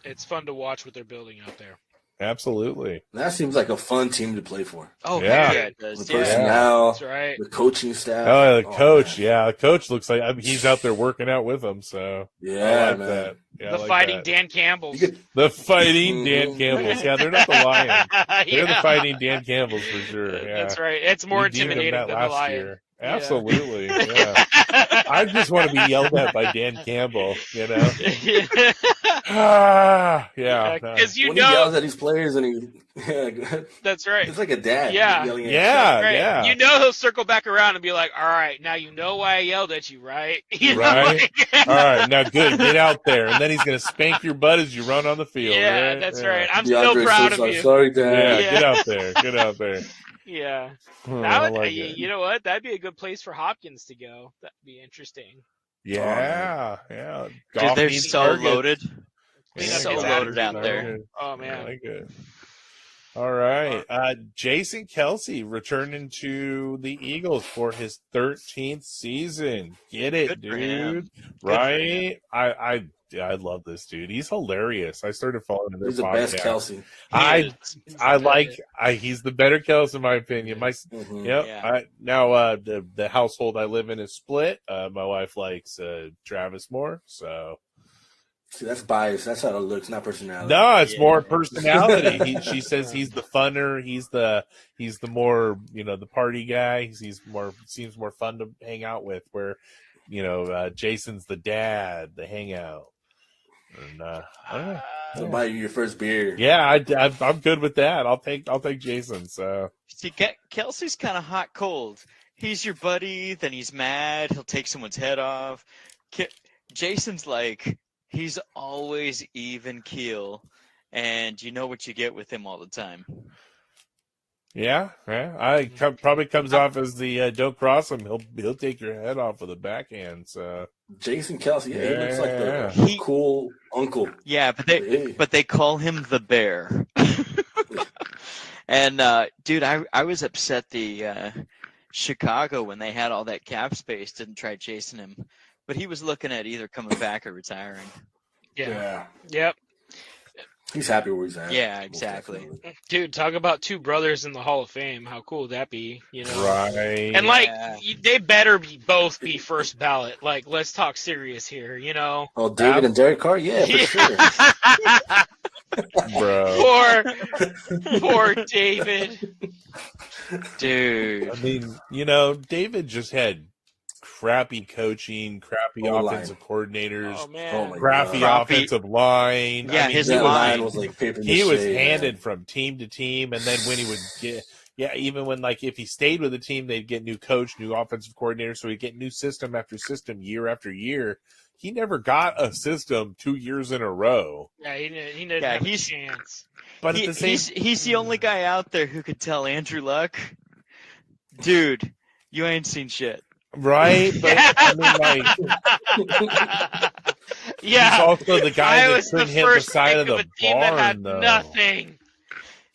it's fun to watch what they're building out there. Absolutely. That seems like a fun team to play for. Oh, yeah. It does. The personnel, that's right. the coaching staff. Oh, the coach. Man. Yeah, the coach looks like he's out there working out with them. So yeah, I like man. that. Yeah, the fighting Dan Campbells. The fighting Dan Campbells. Yeah, they're not the Lions. They're the fighting Dan Campbells for sure. Yeah. That's right. It's more intimidating than the Lions. Year. Absolutely. Yeah. I just want to be yelled at by Dan Campbell, you know? Yeah. Because when he yells at these players and that's right. It's like a dad. Yeah. Yeah. You know he'll circle back around and be like, all right, now you know why I yelled at you, right? Right. All right, now good. Get out there. And then he's going to spank your butt as you run on the field. Yeah, right? that's right. I'm still proud of you. Sorry, Dad. Yeah, get out there. Get out there. Yeah. Like you know what? That'd be a good place for Hopkins to go. That'd be interesting. Yeah. Yeah. Dude, they're so loaded. So loaded out there. Oh, man. I like it. All right. Jason Kelce returning to the Eagles for his 13th season. Get it, dude. Right? I love this dude. He's hilarious. I started following him. He's the best Kelce. He's the better Kelce in my opinion. Now the household I live in is split. My wife likes Travis more, so see, that's bias. That's how it looks, not personality. No, it's more personality. She says he's the funner. He's the more, the party guy. Seems more fun to hang out with. Where, Jason's the dad, the hangout. And I don't know. I'll buy you your first beer. Yeah, I'm good with that. I'll take Jason. So see, Kelsey's kind of hot cold. He's your buddy, then he's mad. He'll take someone's head off. Jason's like. He's always even keel, and you know what you get with him all the time. Yeah. Probably comes off as the don't cross him. He'll take your head off with a backhand. So Jason Kelce, he looks like the cool uncle. Yeah, but they call him the Bear. And dude, I was upset the Chicago when they had all that cap space didn't try chasing him. But he was looking at either coming back or retiring. Yeah. Yep. He's happy where he's at. Yeah, exactly. Dude, talk about two brothers in the Hall of Fame. How cool would that be? Right. And they better both be first ballot. Like, let's talk serious here. Oh, David and Derek Carr, yeah, for sure. Bro. Poor David. Dude. I mean, David just had crappy coaching, crappy offensive coordinators, crappy offensive line. Yeah, his line was like paper mache. He was handed from team to team, and then when he would get, even when if he stayed with the team, they'd get new coach, new offensive coordinator, so he'd get new system after system, year after year. He never got a system 2 years in a row. Yeah, he didn't have a chance. But he's the only guy out there who could tell Andrew Luck, dude, you ain't seen shit. Right? But, I mean, Yeah, He's also the guy I that was the couldn't hit the first side pick of the a team that had barn, though. nothing.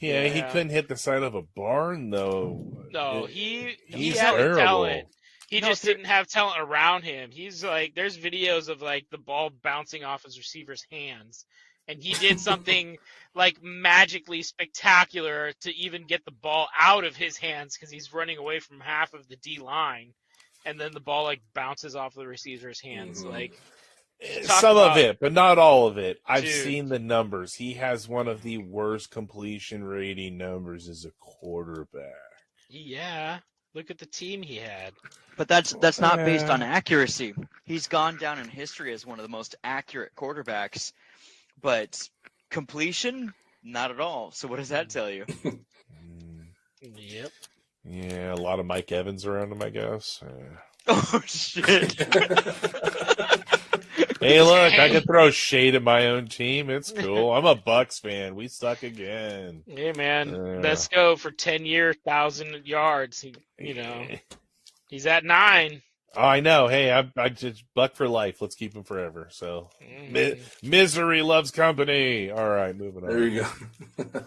Yeah, he Yeah. couldn't hit the side of a barn, though. No, he He's had the terrible. talent. He No, just there- didn't have talent around him. He's like, there's videos of like the ball bouncing off his receiver's hands, and he did something like magically spectacular to even get the ball out of his hands because he's running away from half of the D line, and then the ball like bounces off the receiver's hands. Like talk Some of about- it, but not all of it. I've Dude. seen the numbers. He has one of the worst completion rating numbers as a quarterback. Yeah, look at the team he had. But that's not based on accuracy. He's gone down in history as one of the most accurate quarterbacks, but completion, not at all. So what does that tell you? Yep. Yeah, a lot of Mike Evans around him, I guess. Oh shit! Hey, look, I can throw shade at my own team. It's cool. I'm a Bucks fan. We suck again. Hey man, let's go for 10-year, 1,000 yards. He's at 9. Oh, I know. Hey, I just Buck for life. Let's keep him forever. So, misery loves company. All right, moving on. There you go.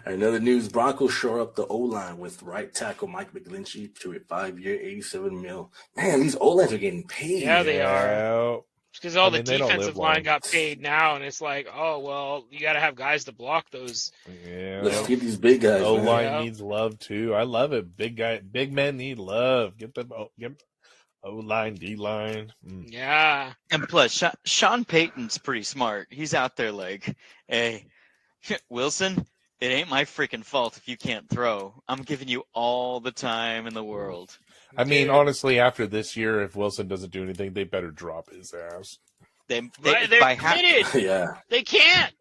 Another news: Broncos shore up the O-line with right tackle Mike McGlinchey to a 5-year, $87 million. Man, these O-lines are getting paid. Yeah, they are. Because all the they don't defensive live long. line got paid now, and it's like, oh well, you got to have guys to block those. Yeah. Let's get these big guys. O man. line needs love too. I love it. Big men need love. Get them. Get O line, D line. Yeah. And plus, Sean Payton's pretty smart. He's out there like, hey, Wilson, it ain't my freaking fault if you can't throw. I'm giving you all the time in the world. I mean, honestly, after this year, if Wilson doesn't do anything, they better drop his ass. They're They're committed. Yeah. They can't.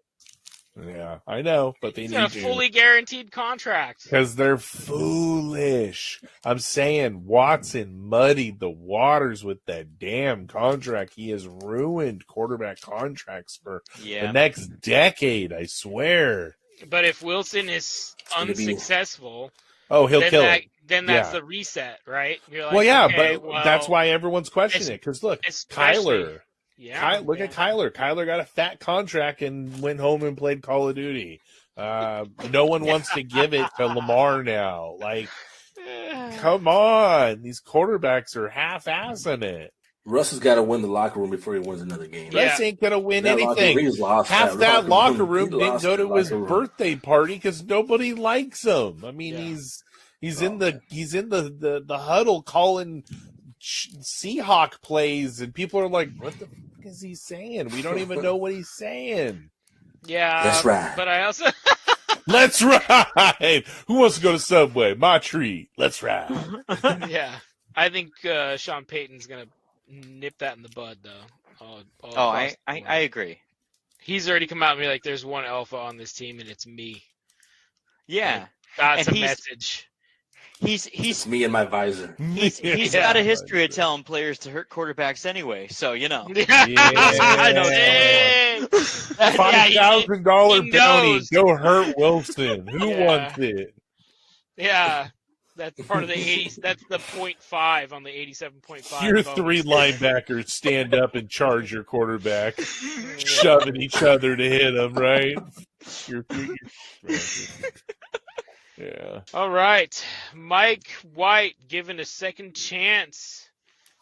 Yeah, I know, but they He's need got a to. fully guaranteed contract. Because they're foolish. I'm saying Watson muddied the waters with that damn contract. He has ruined quarterback contracts for the next decade, I swear. But if Wilson is unsuccessful, he'll kill it. Then that's the reset, right? You're like, Well, yeah, okay, but that's why everyone's questioning it. Because look, Kyler. Yeah, Look at Kyler. Kyler got a fat contract and went home and played Call of Duty. No one wants to give it to Lamar now. Like, come on. These quarterbacks are half-assing it. Russ has got to win the locker room before he wins another game. Russ ain't going to win anything. Half that locker room didn't go to his birthday party because nobody likes him. I mean, he's in the huddle calling Seahawk plays, and people are like, what the fuck is he saying? We don't even know what he's saying. Yeah, that's right. But I also let's ride. Who wants to go to Subway? My treat. Let's ride. Yeah, I think Sean Payton's gonna nip that in the bud, though. I agree. He's already come out and be like, "There's one alpha on this team, and it's me." Yeah, like, that's a message. He's me and my visor. He's got a history of telling players to hurt quarterbacks anyway, so you know. I know. $5,000 bounty. Go hurt Wilson. Who wants it? Yeah, that's part of the 80s. That's the 0.5 on the 87.5. Your three linebackers stand up and charge your quarterback, shoving each other to hit him. Right? Yeah. All right. Mike White given a second chance.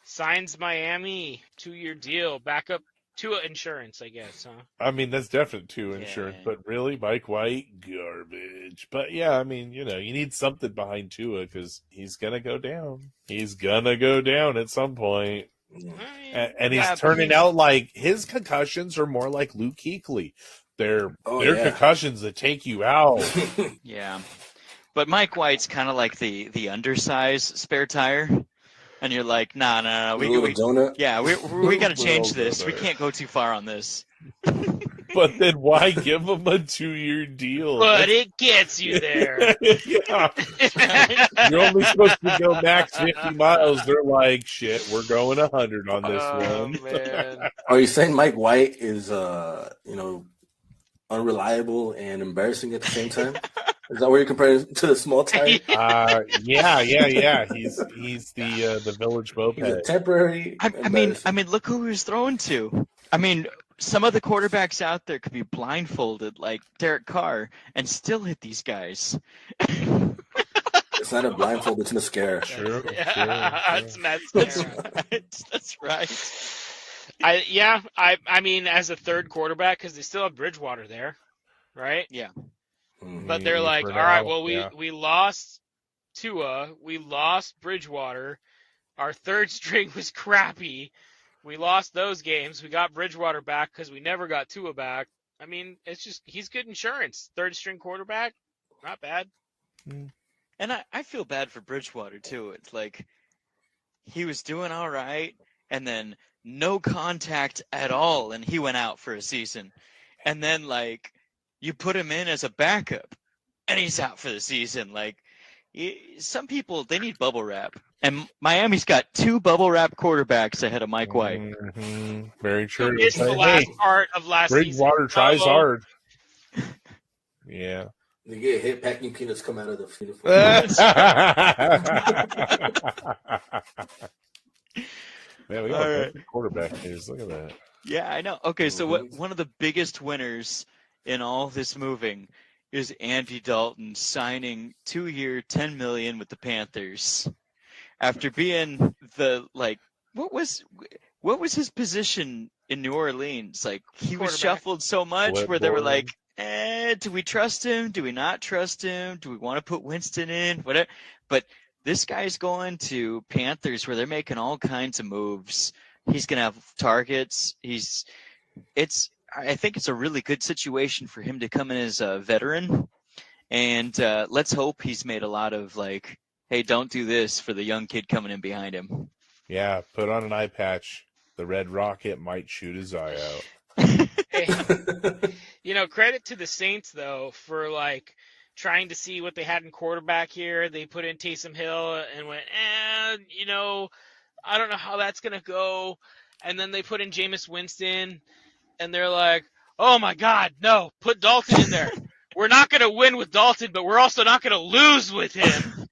Signs Miami 2-year deal. Backup Tua insurance, I guess, huh? I mean, that's definitely Tua insurance, but really, Mike White, garbage. But yeah, I mean, you need something behind Tua because he's going to go down. He's going to go down at some point. And he's turning out like his concussions are more like Luke Kuechly. They're concussions that take you out. Yeah. But Mike White's kind of like the undersized spare tire, and you're like, nah, we got to change this. We can't go too far on this. But then why give him a 2-year deal? But it gets you there. Yeah. You're only supposed to go max 50 miles. They're like, shit, we're going 100 on this one. Man. Are you saying Mike White is, unreliable and embarrassing at the same time? Is that what you're comparing to the small tire? Yeah. He's the village moped. He's a temporary. I mean, look who he was throwing to. I mean, some of the quarterbacks out there could be blindfolded like Derek Carr and still hit these guys. It's not a blindfold, it's mascara. True. It's That's mascara. right. That's right. I mean, as a third quarterback, because they still have Bridgewater there, right? Yeah. But they're like, For all right, now, well, we lost Tua, we lost Bridgewater, our third string was crappy, we lost those games, we got Bridgewater back because we never got Tua back. I mean, it's just, he's good insurance. Third string quarterback, not bad. And I feel bad for Bridgewater, too. It's like he was doing all right, and then no contact at all, and he went out for a season. And then, like, you put him in as a backup, and he's out for the season. Like, some people, they need bubble wrap. And Miami's got 2 bubble wrap quarterbacks ahead of Mike White. Mm-hmm. Very true. It's the last part of last season. Bridgewater tries hard. Yeah. You get hit, packing peanuts come out of the uniform. Man, we got a quarterback news. Look at that. Yeah, I know. Okay, so one of the biggest winners in all this moving is Andy Dalton signing 2-year, $10 million with the Panthers after being the what was his position in New Orleans? Like he was shuffled so much where they were like, do we trust him? Do we not trust him? Do we want to put Winston in? Whatever. But this guy's going to Panthers where they're making all kinds of moves. He's going to have targets. I think it's a really good situation for him to come in as a veteran. And let's hope he's made a lot of hey, don't do this for the young kid coming in behind him. Yeah, put on an eye patch. The Red Rocket might shoot his eye out. Credit to the Saints though for trying to see what they had in quarterback here. They put in Taysom Hill and went, I don't know how that's gonna go. And then they put in Jameis Winston, and they're like, oh my God, no, put Dalton in there. We're not gonna win with Dalton, but we're also not gonna lose with him.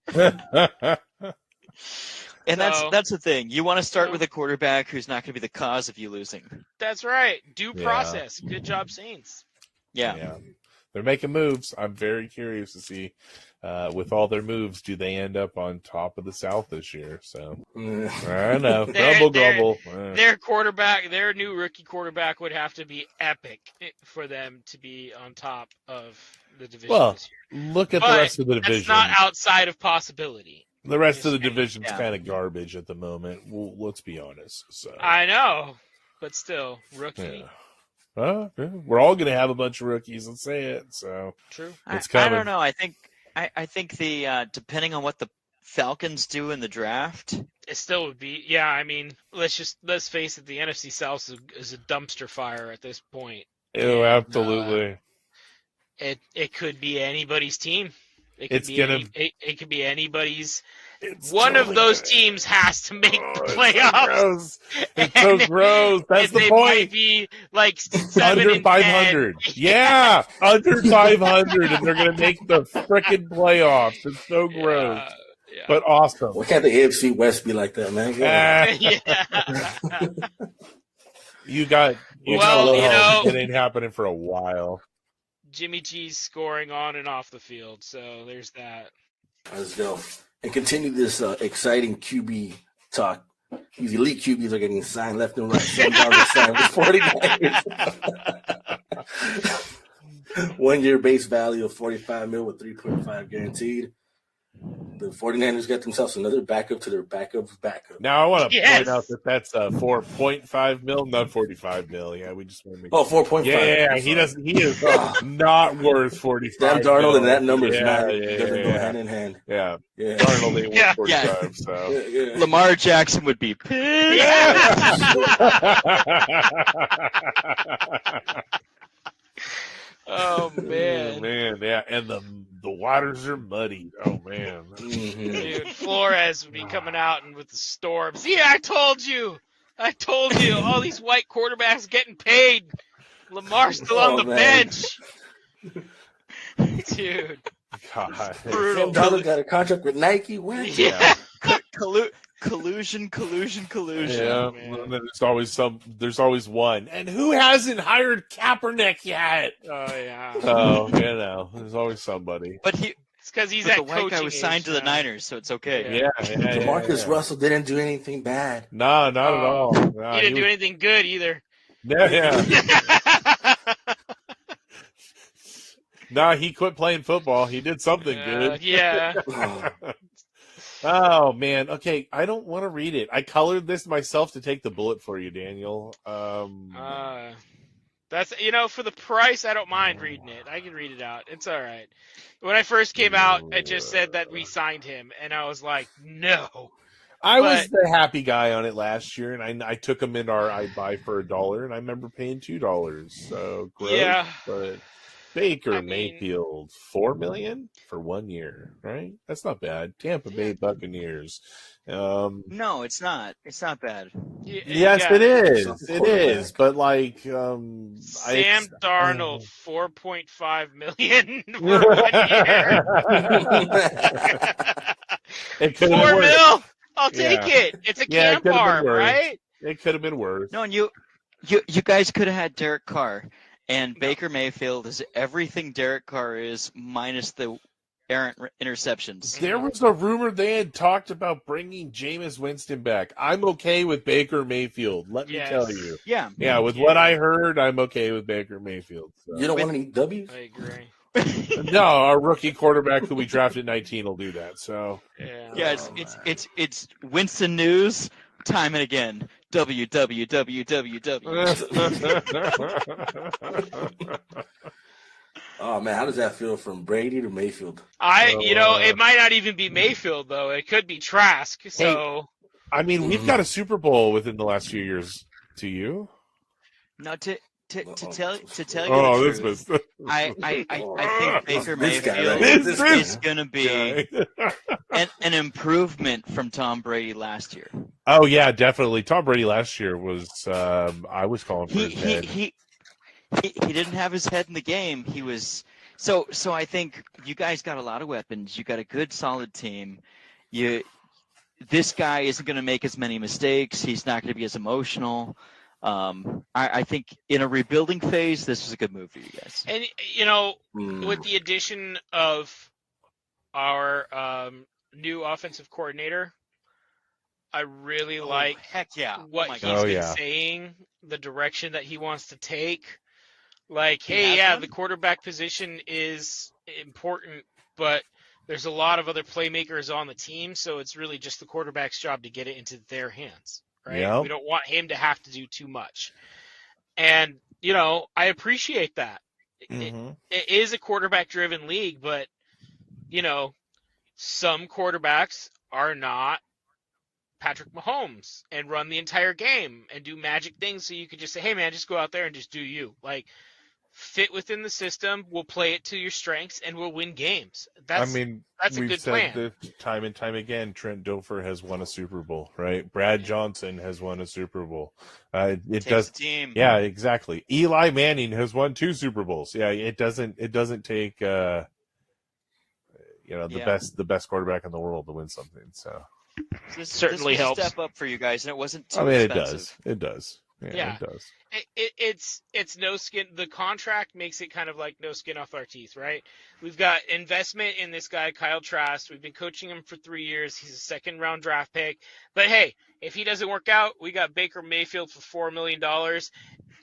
And that's the thing. You want to start with a quarterback who's not going to be the cause of you losing. That's right. Due process. Good job, Saints. Yeah. They're making moves. I'm very curious to see, with all their moves, do they end up on top of the South this year? So I don't know. Grumble. Their quarterback, their new rookie quarterback, would have to be epic for them to be on top of the division this year. Look at the rest of the division. It's not outside of possibility. The rest of the division's kind of garbage at the moment. Well, let's be honest. So I know, but still, rookie. Yeah. We're all going to have a bunch of rookies. Let's say it. So true. It's coming. I don't know. I think the depending on what the Falcons do in the draft, it still would be. Yeah, I mean, let's face it. The NFC South is a dumpster fire at this point. Oh, absolutely. It could be anybody's team. It could be anybody's. One of those teams has to make the playoffs. It's so gross. That's the point. Might be under 500. Yeah, under 500, and they're going to make the frickin' playoffs. It's so gross, but awesome. Why can't the AFC West be like that, man? It ain't happening for a while. Jimmy G's scoring on and off the field, so there's that. Let's go. And continue this exciting QB talk. These elite QBs are getting signed left and right. Sam Darnold signed with 49ers. 1 year base value of $45 million with $3.5 guaranteed. The 49ers got themselves another backup to their backup's backup. Now, I want to point out that that's $4.5 million, not $45 million. Yeah, we just want to make 4.5. Yeah, he is not worth 45. Sam Darnold and that number is not doesn't go hand in hand. Yeah. Darnold ain't worth 45. So Lamar Jackson would be pissed. Oh man. Yeah, and the waters are muddy. Oh man. Dude, Flores would be coming out and with the storms. Yeah, I told you. All these white quarterbacks getting paid. Lamar's still on the bench. Dude. God. Brutal. Sam Darnold got a contract with Nike. What? Yeah. Collusion. Yeah, man. there's always one. And who hasn't hired Kaepernick yet? Oh yeah. Oh, there's always somebody. But It's because he's the at white guy coaching was signed age to the now. Niners, so it's okay. Yeah. Demarcus Russell didn't do anything bad. No, not at all. No, He didn't do anything good either. Yeah. No, he quit playing football. He did something good. Yeah. Oh man. Okay, I don't want to read it. I colored this myself to take the bullet for you, Daniel. That's for the price, I don't mind reading it. I can read it out. It's all right. When I first came out, it just said that we signed him, and I was like, no. I was the happy guy on it last year, and I took him in our I buy for $1, and I remember paying $2. So gross, Yeah. But Baker Mayfield, $4 million for 1 year, right? That's not bad. Tampa Bay Buccaneers. No, it's not. It's not bad. Yes, it is. It is. But like, Sam Darnold, $4.5 million for 1 year. $4 million. I'll take it. It's a camp arm, right? It could have been worse. No, and you guys could have had Derek Carr, and Baker Mayfield is everything Derek Carr is, minus the errant interceptions. There was a rumor they had talked about bringing Jameis Winston back. I'm okay with Baker Mayfield. Let me tell you. Yeah. With what I heard, I'm okay with Baker Mayfield. So. You don't want any W's? I agree. No, our rookie quarterback who we drafted 19 will do that. So it's Winston news time and again. www. Oh man, how does that feel from Brady to Mayfield? It might not even be Mayfield though. It could be Trask. So I mean, we've got a Super Bowl within the last few years. Do you? No, to tell you the truth, I think Baker Mayfield is going to be an improvement from Tom Brady last year. Oh yeah, definitely. Tom Brady last year was I was calling for his head. He didn't have his head in the game. He was so I think you guys got a lot of weapons. You got a good solid team. This guy isn't going to make as many mistakes. He's not going to be as emotional. I think in a rebuilding phase, this is a good move for you guys. And with the addition of our new offensive coordinator, I really like what he's been saying, the direction that he wants to take. Like, the quarterback position is important, but there's a lot of other playmakers on the team, so it's really just the quarterback's job to get it into their hands. Right? Yep. We don't want him to have to do too much. And, I appreciate that. Mm-hmm. It is a quarterback-driven league, but, some quarterbacks are not Patrick Mahomes and run the entire game and do magic things so you could just say, hey, man, just go out there and just do you. Like, fit within the system, we'll play it to your strengths, and we'll win games. That's a good plan. We've said this time and time again. Trent Dilfer has won a Super Bowl, right? Brad Johnson has won a Super Bowl. It does. The team. Yeah, exactly. Eli Manning has won 2 Super Bowls. Yeah, it doesn't take the best quarterback in the world to win something. So this certainly helps. Step up for you guys, and it wasn't too expensive. It does. Yeah, it does. It's no skin. The contract makes it kind of like no skin off our teeth, right? We've got investment in this guy, Kyle Trask. We've been coaching him for 3 years. He's a second-round draft pick. But hey, if he doesn't work out, we got Baker Mayfield for $4 million.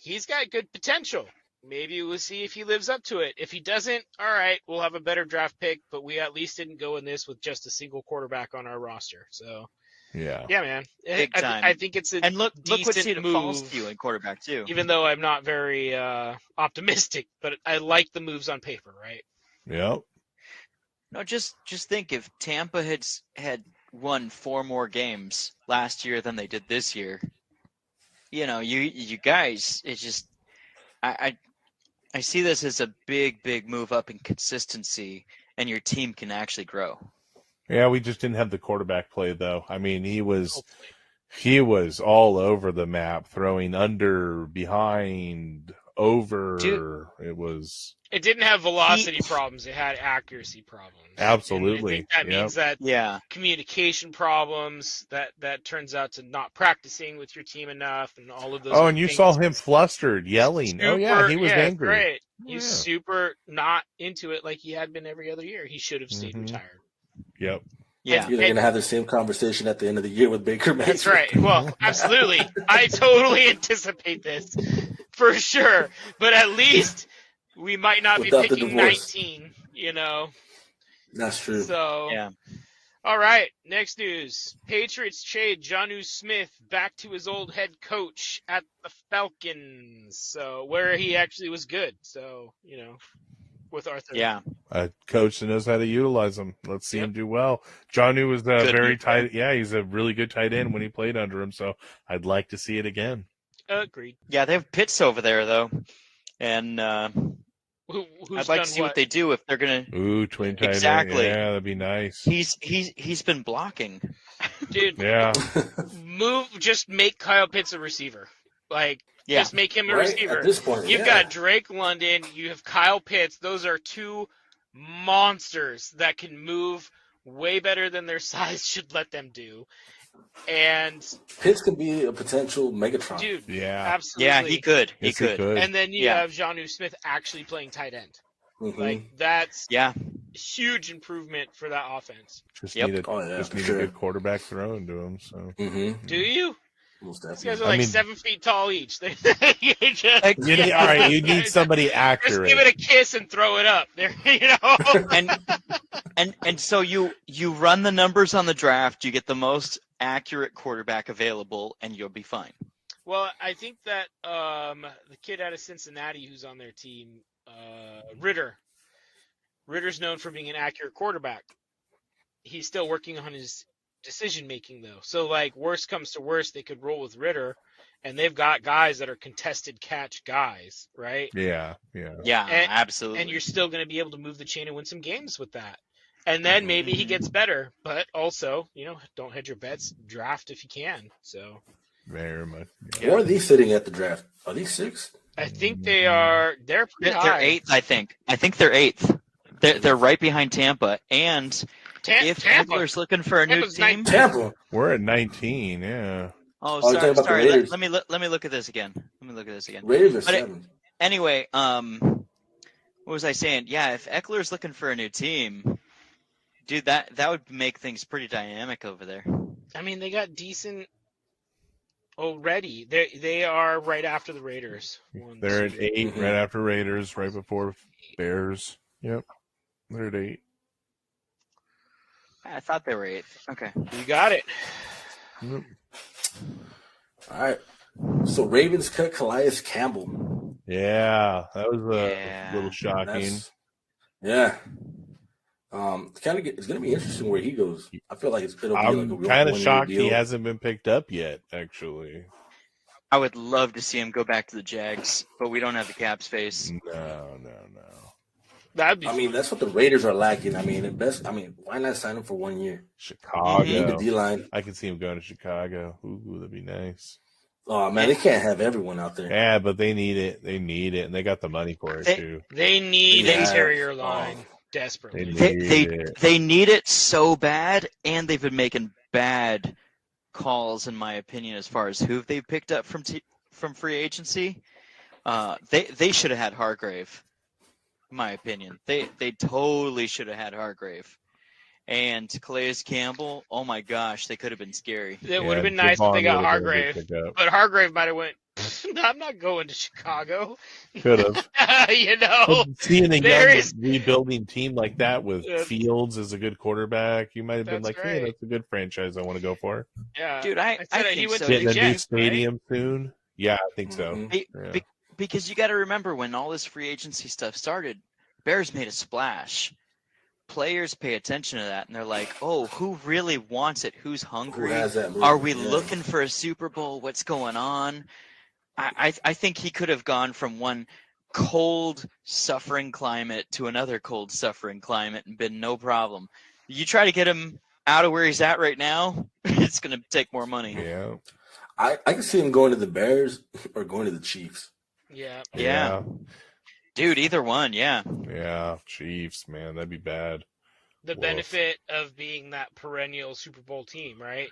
He's got good potential. Maybe we'll see if he lives up to it. If he doesn't, all right, we'll have a better draft pick. But we at least didn't go in this with just a single quarterback on our roster. So. Yeah, man. Big time. I think it's a look what Cedar move, falls to you in quarterback too. Even though I'm not very optimistic, but I like the moves on paper, right? Yep. No, just think if Tampa had won 4 more games last year than they did this year, you guys, it's just I see this as a big move up in consistency, and your team can actually grow. Yeah, we just didn't have the quarterback play, though. I mean, he was all over the map, throwing under, behind, over. It was It didn't have velocity problems. It had accuracy problems. absolutely. And I think that means that Yeah. communication problems that turns out to not practicing with your team enough and all of those. Oh, other and you things. saw him flustered, yelling. Oh yeah, he was angry. Right. Yeah. He's super not into it like he had been every other year. He should have stayed Mhm. retired. Yep. Yeah. You're going to have the same conversation at the end of the year with Baker Mayfield. That's right. Well, absolutely. I totally anticipate this for sure. But at least we might not Without be the picking divorce. 19, you know. That's true. So, Yeah. all right. Next news. Patriots trade Jonnu Smith back to his old head coach at the Falcons. So, where he actually was good. So, you know, with Arthur. Yeah. A coach that knows how to utilize him. Let's see Yep. him do well. Jonnu was Could very be fair. tight. Yeah, he's a really good tight end when he played under him. So I'd like to see it again. Agreed. Yeah, they have Pitts over there though, and Who's I'd like done to see what? what they do if they're gonna. Ooh, twin tight end. Exactly. Yeah, that'd be nice. He's been blocking. Dude, Yeah. just make Kyle Pitts a receiver. Like, Yeah. just make him a Right? receiver. At this point, You've yeah. got Drake London, you have Kyle Pitts. Those are two monsters that can move way better than their size should let them do. And, Pitts could be a potential Megatron. dude, Yeah. absolutely. Yeah, he could. He Yes, could. And then you Yeah. have Jonnu Smith actually playing tight end. Mhm. Like, that's Yeah. huge improvement for that offense. Just Yep. need a, Oh, yeah, just for need sure. a good quarterback throwing to him. So Mm-hmm. Do you? Most These guys definitely. are like I mean- 7 feet tall each. You just- Like, you need, all right, you need somebody Just accurate. give it a kiss and throw it up. There, you know. and so you run the numbers on the draft, you get the most accurate quarterback available, and you'll be fine. Well, I think that the kid out of Cincinnati who's on their team, Ritter's known for being an accurate quarterback. He's still working on his decision making though. So like worst comes to worst, they could roll with Ritter, and they've got guys that are contested catch guys, right? Yeah, yeah. Yeah, And- absolutely. And you're still going to be able to move the chain and win some games with that. And then maybe he gets better, but also, you know, don't hedge your bets. Draft if you can. So Very much. Where are these sitting at the draft? Are these sixth? I think they're pretty They're high. eighth, I think. I think they're eighth. They're right behind Tampa. And if Tampa. Eckler's looking for a new Tampa's team, Tampa. We're at 19. Yeah. oh, you're talking sorry, about the sorry. Raiders. Let me look at this again. Raiders are But it- seventh. Anyway, what was I saying? Yeah, if Eckler's looking for a new team, dude, that would make things pretty dynamic over there. I mean, they got decent already. They are right after the Raiders. They're at 8, Mhm. right after Raiders, right before Bears. Yep. They're at 8. I thought they were eighth. Okay. You got it. Yep. All right. So Ravens cut Calais Campbell. Yeah, that was a Yeah. little shocking. Yeah. It's gonna be interesting where he goes. I feel like it'll be like a I'm real kind of one-year shocked deal. he hasn't been picked up yet, actually. I would love to see him go back to the Jags, but we don't have the cap space. No. That'd be. I mean, that's what the Raiders are lacking. I mean, why not sign him for 1 year? Chicago. You need the D line. I can see him going to Chicago. Ooh, that'd be nice. Oh man, they can't have everyone out there. Yeah, but they need it. They need it, and they got the money for it They- too. They need Yeah. a interior line They desperately. need They it. they need it so bad, and they've been making bad calls, in my opinion, as far as who they've picked up from free agency. They should have had Hargrave, in my opinion. They totally should have had Hargrave. And Calais Campbell, oh my gosh, they could have been scary. It would have been Yeah, nice if Javon they got would've been a good Hargrave, pickup. but Hargrave might have went. I'm not going to Chicago. Could have. You know, Seeing a there young is- rebuilding team like that with Yeah. Fields as a good quarterback, you might have been That's like, "Hey, right. that's a good franchise I want to go for." yeah, Dude, I said think he went so. to Getting the a new Jets, right? stadium soon. Yeah, I think so. Mhm. Yeah. Because you got to remember when all this free agency stuff started, Bears made a splash. Players pay attention to that, and they're like, "Oh, who really wants it? Who's Who hungry? has that move? Are we Yeah. looking for a Super Bowl? What's going on?" I think he could have gone from one cold, suffering climate to another cold, suffering climate and been no problem. You try to get him out of where he's at right now, it's going to take more money. Yeah. I can see him going to the Bears or going to the Chiefs. Yeah. Yeah. Dude, either one, yeah. Yeah, Chiefs, man, that'd be bad. The Woof. benefit of being that perennial Super Bowl team, right?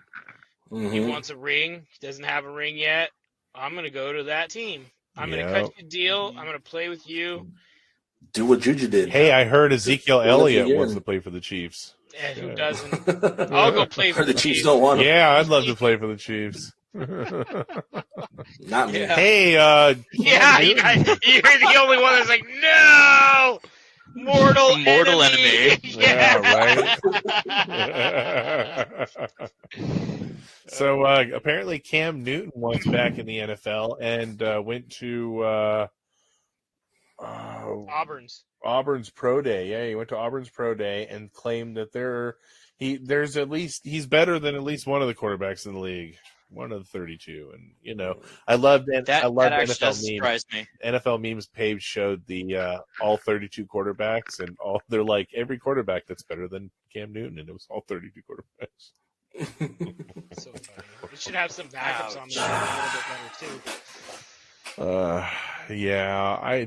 He Mhm. wants a ring. He doesn't have a ring yet. I'm going to go to that team. I'm going to Yep. cut you a deal. I'm going to play with you. Do what Juju did. Hey, I heard Ezekiel Go live Elliott the year wants and- to play for the Chiefs. And who Yeah. doesn't? I'll go play for Or the the Chiefs Chiefs. don't want him. Yeah, I'd love to play for the Chiefs. Not me. Yeah. Hey, Yeah, Cam Newton. you're the only one that's like, no! Mortal enemy. Yeah, right. So apparently Cam Newton wants back in the NFL and went to Auburn's. Auburn's pro day. Yeah, he went to Auburn's pro day and claimed that he's better than at least one of the quarterbacks in the league, one of the 32. And I loved it. That I loved actually NFL does memes. surprise me. NFL memes page showed the all 32 quarterbacks, and they're like every quarterback that's better than Cam Newton, and it was all 32 quarterbacks. So funny. We should have some backups on the show a little bit better, too. Yeah,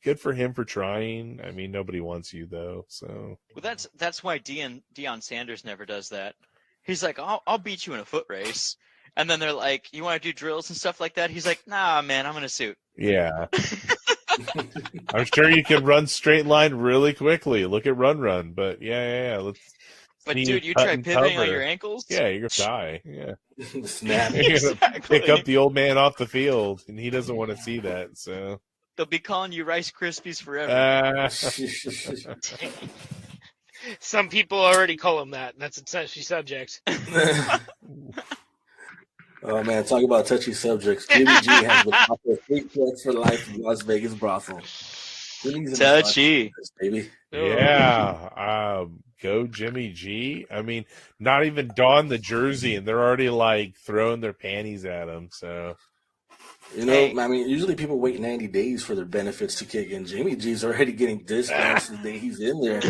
good for him for trying. I mean, nobody wants you though, so. Well, that's why Deion Sanders never does that. He's like, I'll beat you in a foot race, and then they're like, you want to do drills and stuff like that? He's like, nah, man, I'm in a suit. Yeah. I'm sure you can run straight line really quickly. Look at Run, but yeah. Let's. But see dude, you cut try and pivoting on cover. your ankles? Yeah, you're gonna die. Yeah. Snap. You're gonna Exactly. pick up the old man off the field, and he doesn't want to see that. So. They'll be calling you Rice Krispies forever. Some people already call him that. That's a touchy subject. Oh man, talk about touchy subjects. Jimmy G has been offered 3 plus for life in Las Vegas brothel. Touchy. Baby. Yeah, go Jimmy G. I mean, not even don the jersey, and they're already like throwing their panties at him. So, Hey. I mean, usually people wait 90 days for their benefits to kick in. Jimmy G's already getting discounts the day he's in there.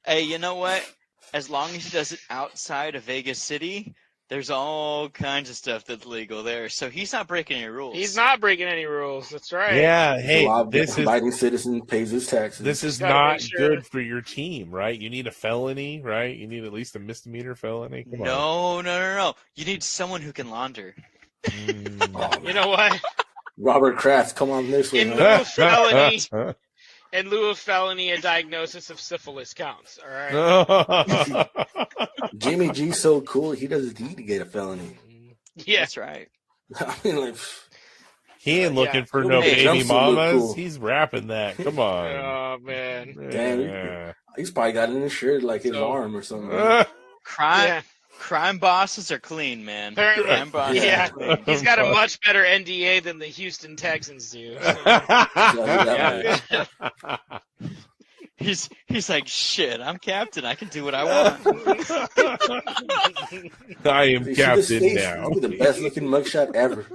Hey, you know what? As long as he does it outside of Vegas City, there's all kinds of stuff that's legal there. So he's not breaking any rules. He's not breaking any rules. That's right. yeah, The hey, this abiding citizen pays his taxes. this is Gotta not make sure. good for your team, right? You need a felony, right? You need at least a misdemeanor felony. Come on. No. You need someone who can launder. Mm. You know what? Robert Kraft, come on this way. In man. lieu of felony, a diagnosis of syphilis counts. All right. Jimmy G's so cool, he doesn't need to get a felony. Yeah. That's right. I mean, like, He ain't looking for no Hey, baby jumpsuit look mamas. cool. He's rapping that. Come on. Oh man. Damn, Yeah. he's probably got it in his shirt, like his So- arm or something. Crime bosses are clean, man. Apparently. Crime bosses Yeah. are clean. He's got a much better NDA than the Houston Texans do. So. That Yeah. He's like, shit, I'm captain. I can do what I want. I am You see this captain face? now. This is the best looking mugshot ever.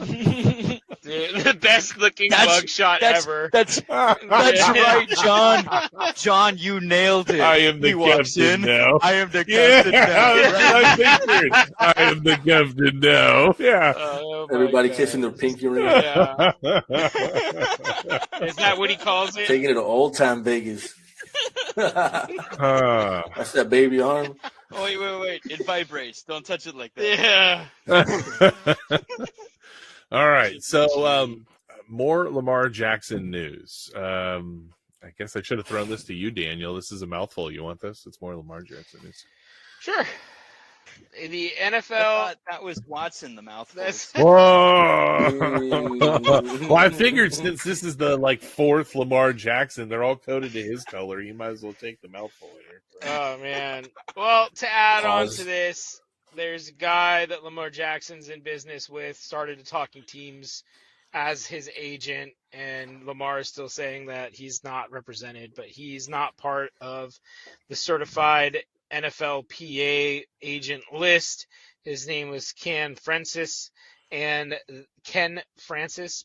Dude, the best looking That's- mugshot that's- ever. That's right, John. John, you nailed it. I am the He walks captain in. now. I am the Yeah, captain now. that's what I figured. I am the captain now. Yeah. Oh, my Everybody God. kissing their pinky ring. Yeah. Is that what he calls it? Taking it to old time Vegas. That's that baby arm. Oh, wait. It vibrates. Don't touch it like that. Yeah. All right. So, more Lamar Jackson news. I guess I should have thrown this to you, Daniel. This is a mouthful. You want this? It's more Lamar Jackson news. Sure. The I NFL. thought that was Watson, the mouthful. Whoa! Well, I figured since this is the fourth Lamar Jackson, they're all coded to his color. You might as well take the mouthful here. Oh man. Well, to add on Pause. to this, there's a guy that Lamar Jackson's in business with, started talking teams as his agent, and Lamar is still saying that he's not represented, but he's not part of the certified NFLPA agent list. His name was Ken Francis,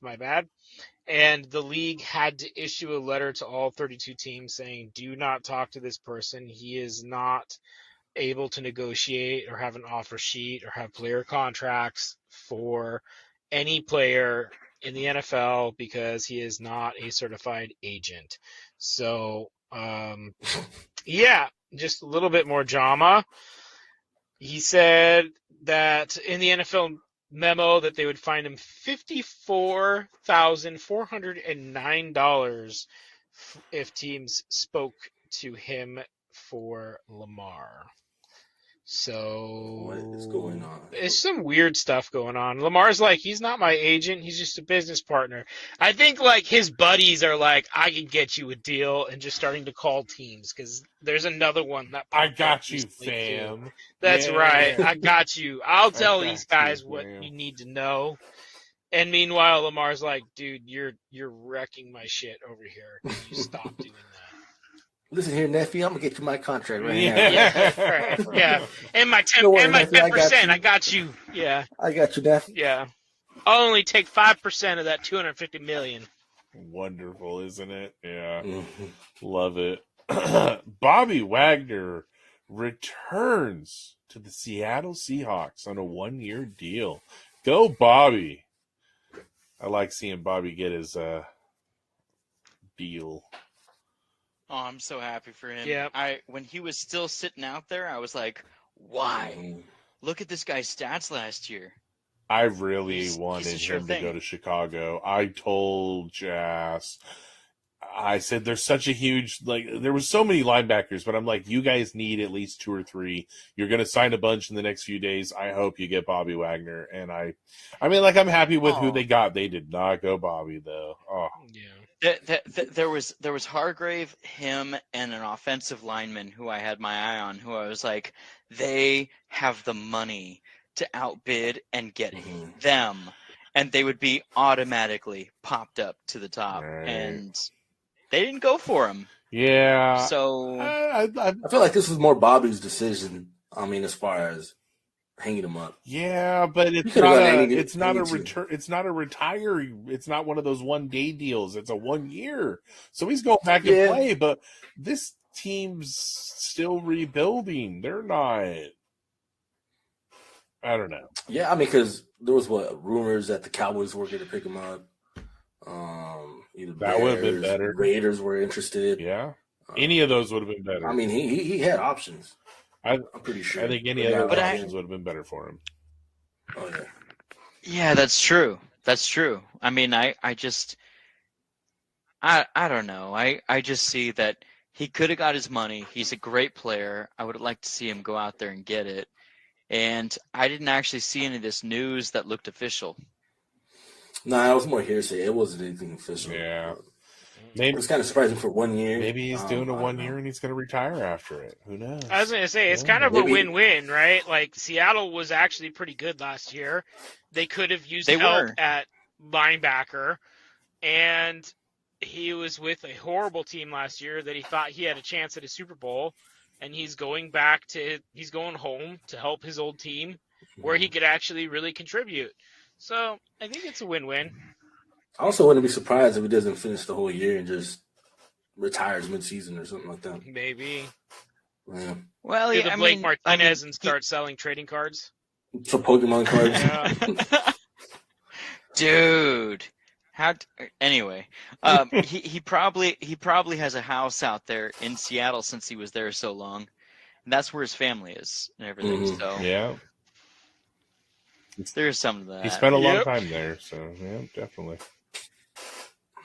my bad. And the league had to issue a letter to all 32 teams saying, do not talk to this person. He is not able to negotiate or have an offer sheet or have player contracts for any player in the NFL because he is not a certified agent. So, yeah, just a little bit more drama. He said that in the NFL memo that they would fine him $54,409 if teams spoke to him for Lamar. So What is going on? It's some weird stuff going on. Lamar's like, he's not my agent, he's just a business partner. I think like his buddies are like, I can get you a deal, and just starting to call teams because there's another one that I popped up got you, recently, too. fam. That's Yeah. right. I got you. I'll tell got these guys you, what fam. you need to know. And meanwhile, Lamar's like, dude, you're wrecking my shit over here. Can you stop doing that? Listen here, nephew. I'm gonna get you my contract right Yeah. now. Yeah, right. Yeah, and my 10 Don't worry, and my nephew, I got 10%. you. I got you. Yeah, I got you, nephew. yeah. I'll only take 5% of that $250 million. Wonderful, isn't it? Yeah. Mm-hmm. Love it. Bobby Wagner returns to the Seattle Seahawks on a 1-year deal. Go, Bobby. I like seeing Bobby get his deal. Oh, I'm so happy for him. Yep. When he was still sitting out there, I was like, why? Mm-hmm. Look at this guy's stats last year. I really He's wanted a sure him to thing. go to Chicago. I told Jas, I said, there's such a huge, like, there was so many linebackers, but I'm like, you guys need at least 2 or 3. You're going to sign a bunch in the next few days. I hope you get Bobby Wagner. And I mean, like, I'm happy with who they got. They did not go Bobby, though. Oh, Yeah. There was Hargrave, him, and an offensive lineman who I had my eye on, who I was like, they have the money to outbid and get them, and they would be automatically popped up to the top. Right. And they didn't go for him. yeah. So I feel like this was more Bobby's decision. I mean, as far as hanging him up. Yeah, but it's could've not gone a, any- it's not a any two. return. It's not a retire. It's not one of those 1-day deals. It's a 1 year. So he's going back and Yeah. play. But this team's still rebuilding. They're not. I don't know. Yeah, I mean, because there was rumors that the Cowboys were going to pick him up. Either That would've been Bears, better. Raiders were interested. Yeah, any of those would have been better. I mean, he had options. I'm pretty sure. I think any But other yeah, options would have been better for him. Oh yeah. yeah, that's true. That's true. I mean, I don't know. I just see that he could have got his money. He's a great player. I would like to see him go out there and get it. And I didn't actually see any of this news that looked official. Nah, it was more hearsay. It wasn't anything official. Yeah. It Maybe was kind of surprising for 1 year. maybe he's doing a I don't 1 know. year and he's going to retire after it. Who knows? I was going to say, it's Yeah. kind of Maybe- a win-win, right? Like, Seattle was actually pretty good last year. They could have used They help were. at linebacker, and he was with a horrible team last year that he thought he had a chance at a Super Bowl, and he's going home to help his old team where he could actually really contribute. So I think it's a win-win. I also wouldn't be surprised if he doesn't finish the whole year and just retires mid-season or something like that. Maybe. Yeah. Well, Do yeah, the I Blake mean, Martinez and start selling trading cards. For Pokemon cards. Yeah. dude. Anyway, he probably has a house out there in Seattle since he was there so long, and that's where his family is and everything. Mhm. So Yeah. there's some of that. He spent a long Yep. time there, so yeah, definitely.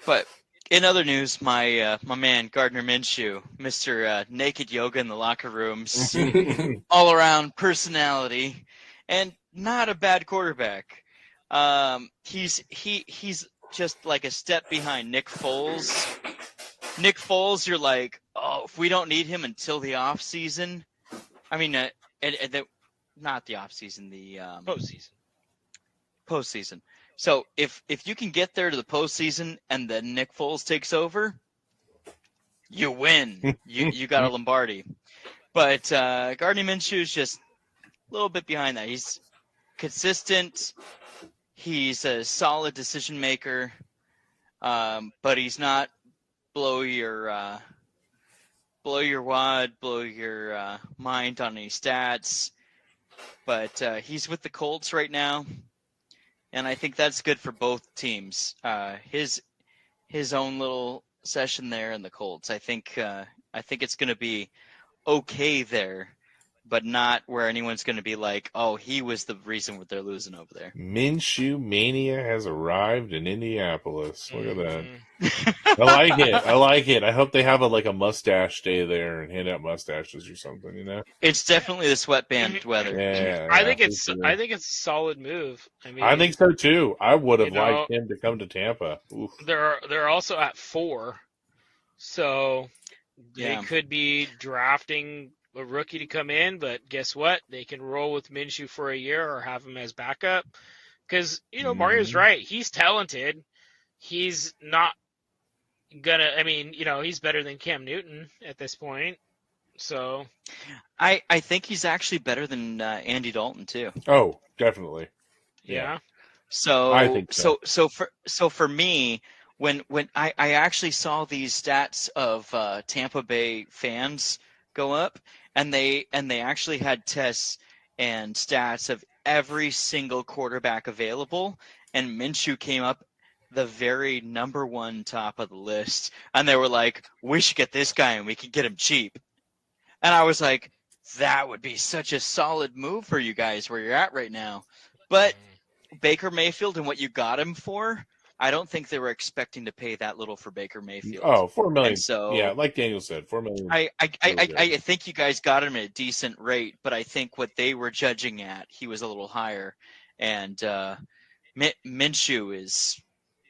But in other news, my man Gardner Minshew, Mr. Naked Yoga in the locker rooms, all around personality, and not a bad quarterback. He's just like a step behind Nick Foles. Nick Foles, you're like, oh, if we don't need him until the off season, I mean, not the off season, the Postseason. postseason. So if you can get there to the postseason and then Nick Foles takes over, you win. you got a Lombardi. But Gardner Minshew is just a little bit behind that. He's consistent. He's a solid decision maker, but he's not blow your wad, blow your mind on any stats. But he's with the Colts right now. and I think that's good for both teams. His own little session there in the Colts. I think it's going to be okay there, but not where anyone's going to be like, oh, he was the reason they're losing over there. Minshew Mania has arrived in Indianapolis. Look at that. Mhm. I like it. I like it. I hope they have a mustache day there and hand out mustaches or something, you know? It's definitely the sweatband weather. Yeah. I think for it's sure. a solid move. I mean, I think so too. I would have you know, liked him to come to Tampa. Oof. they're also at 4, so Yeah. they could be drafting a rookie to come in. But guess what? They can roll with Minshew for a year or have him as backup. Because Mario's Mhm. right. He's talented. He's not gonna. I mean, he's better than Cam Newton at this point. So I think he's actually better than Andy Dalton too. Oh, definitely. yeah. I think so. So for me, when I actually saw these stats of Tampa Bay fans go up, and they actually had tests and stats of every single quarterback available, and Minshew came up the very number one top of the list, and they were like, we should get this guy and we can get him cheap. And I was like, that would be such a solid move for you guys where you're at right now. But Baker Mayfield and what you got him for, I don't think they were expecting to pay that little for Baker Mayfield. Oh, $4 million. And so yeah, like Daniel said, $4 million. I think you guys got him at a decent rate, but I think what they were judging at, he was a little higher. And Minshew is,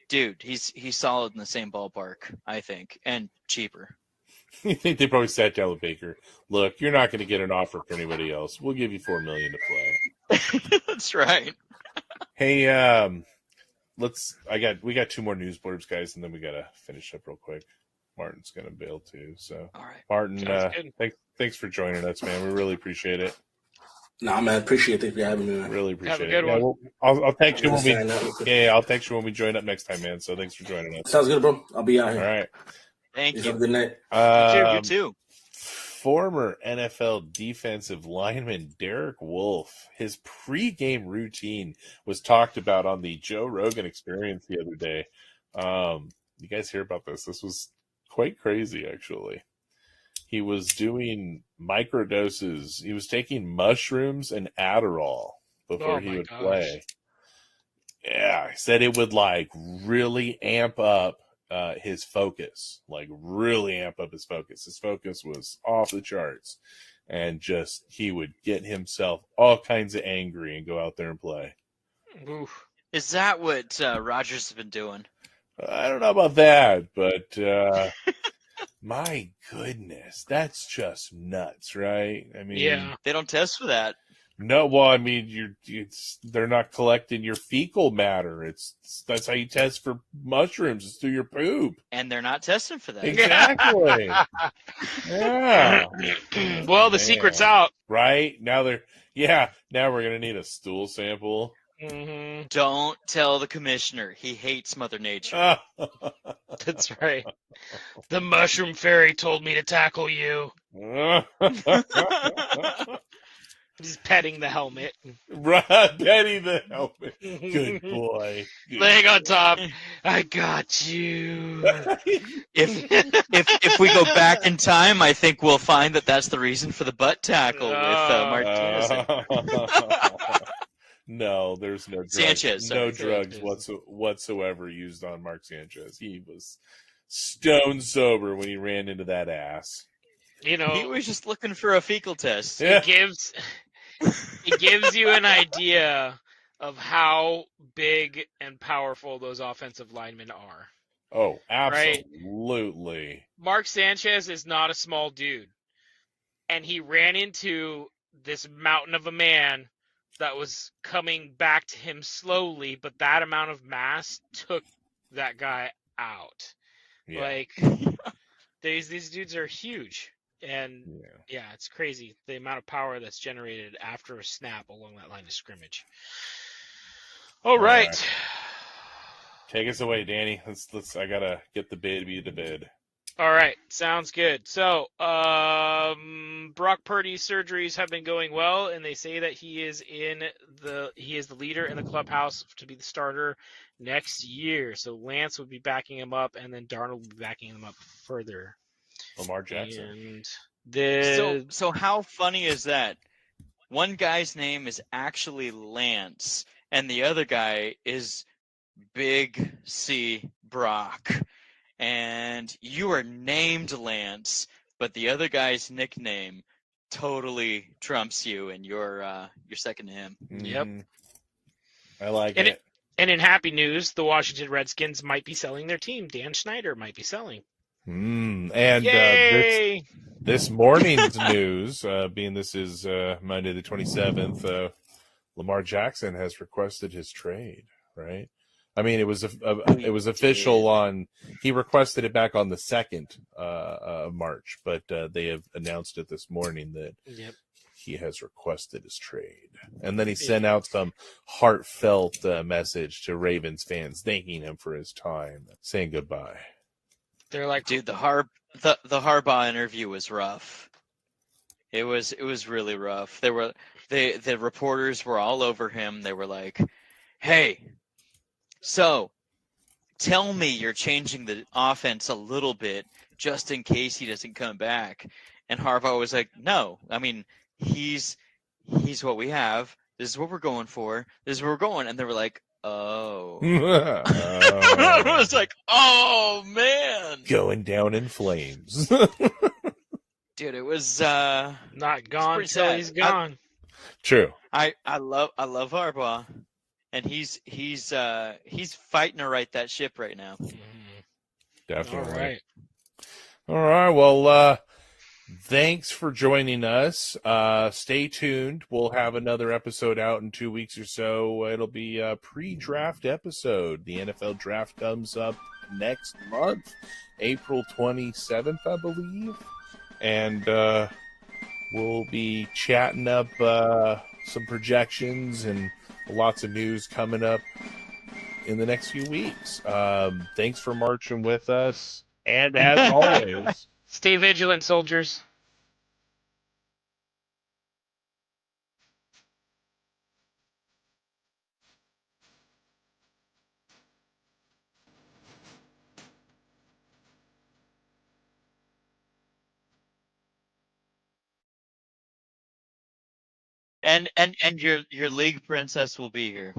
dude, he's solid in the same ballpark, I think, and cheaper. You think they probably sat down with Baker? Look, you're not going to get an offer for anybody else. We'll give you $4 million to play. That's right. Hey, we got 2 more news blurbs, guys, and then we got to finish up real quick. Martin's going to bail too. So, all right. Martin, thanks for joining us, man. We really appreciate it. Nah, man, appreciate it for having me, man. Really appreciate Have a good it. one. I'll text you when we. Sign up. Yeah, I'll text you when we join up next time, man. So thanks for joining us. Sounds good, bro. I'll be out All here. right. Thank Have you. a good night. You too. Former NFL defensive lineman Derek Wolfe, his pregame routine was talked about on the Joe Rogan Experience the other day. You guys hear about this? This was quite crazy, actually. He was doing microdoses. He was taking mushrooms and Adderall before he would play. Yeah, he said it would really amp up his focus, really amp up his focus. His focus was off the charts, and he would get himself all kinds of angry and go out there and play. Oof. Is that what Rodgers has been doing? I don't know about that, but my goodness, that's just nuts, right? I mean, Yeah. They don't test for that. No, well, I mean, they're not collecting your fecal matter. That's how you test for mushrooms. It's through your poop. And they're not testing for that. Exactly. Yeah. Well, the secret's out. Right? Now we're gonna need a stool sample. Mm-hmm. Don't tell the commissioner. He hates Mother Nature. That's right. The mushroom fairy told me to tackle you. He's petting the helmet. Right, petting the helmet. Good boy. Laying on top. I got you. If we go back in time, I think we'll find that that's the reason for the butt tackle with Martinez. No, there's no drugs. Sanchez. No drugs whatsoever used on Mark Sanchez. He was stone sober when he ran into that ass. He was just looking for a fecal test. Yeah. It gives you an idea of how big and powerful those offensive linemen are. Oh, absolutely. Right? Mark Sanchez is not a small dude. And he ran into this mountain of a man that was coming back to him slowly, but that amount of mass took that guy out. Yeah. These dudes are huge. And yeah, it's crazy the amount of power that's generated after a snap along that line of scrimmage. All right. Take us away, Danny. Let's I gotta get the baby to bed. All right, sounds good. So, Brock Purdy's surgeries have been going well, and they say that he is the leader in the clubhouse to be the starter next year. So Lance would be backing him up, and then Darnold would be backing him up further. Lamar Jackson. And So how funny is that? One guy's name is actually Lance, and the other guy is Big C Brock. And you are named Lance, but the other guy's nickname totally trumps you, and you're second to him. Yep. I like And it. And in happy news, the Washington Redskins might be selling their team. Dan Schneider might be selling. And Yay! this morning's news, being this is Monday the 27th, Lamar Jackson has requested his trade. Right? I mean, it was official on. He requested it back on the 2nd of March, but they have announced it this morning that he has requested his trade. And then he sent out some heartfelt message to Ravens fans, thanking him for his time, saying goodbye. They're like, dude, the Harbaugh interview was rough. It was really rough. The reporters were all over him. They were like, "Hey, so tell me you're changing the offense a little bit just in case he doesn't come back." And Harbaugh was like, "No, I mean he's what we have. This is what we're going for. This is where we're going." And they were like, "Oh." I was like, "Oh man, going down in flames." dude, it was not gone till he's gone. True. I love Harbaugh, and he's fighting to right that ship right now. Definitely. All right. Well, thanks for joining us. Stay tuned. We'll have another episode out in 2 weeks or so. It'll be a pre-draft episode. The NFL draft comes up next month, April 27th, I believe. And we'll be chatting up some projections and lots of news coming up in the next few weeks. Thanks for marching with us. And as always, stay vigilant, soldiers. And your league princess will be here.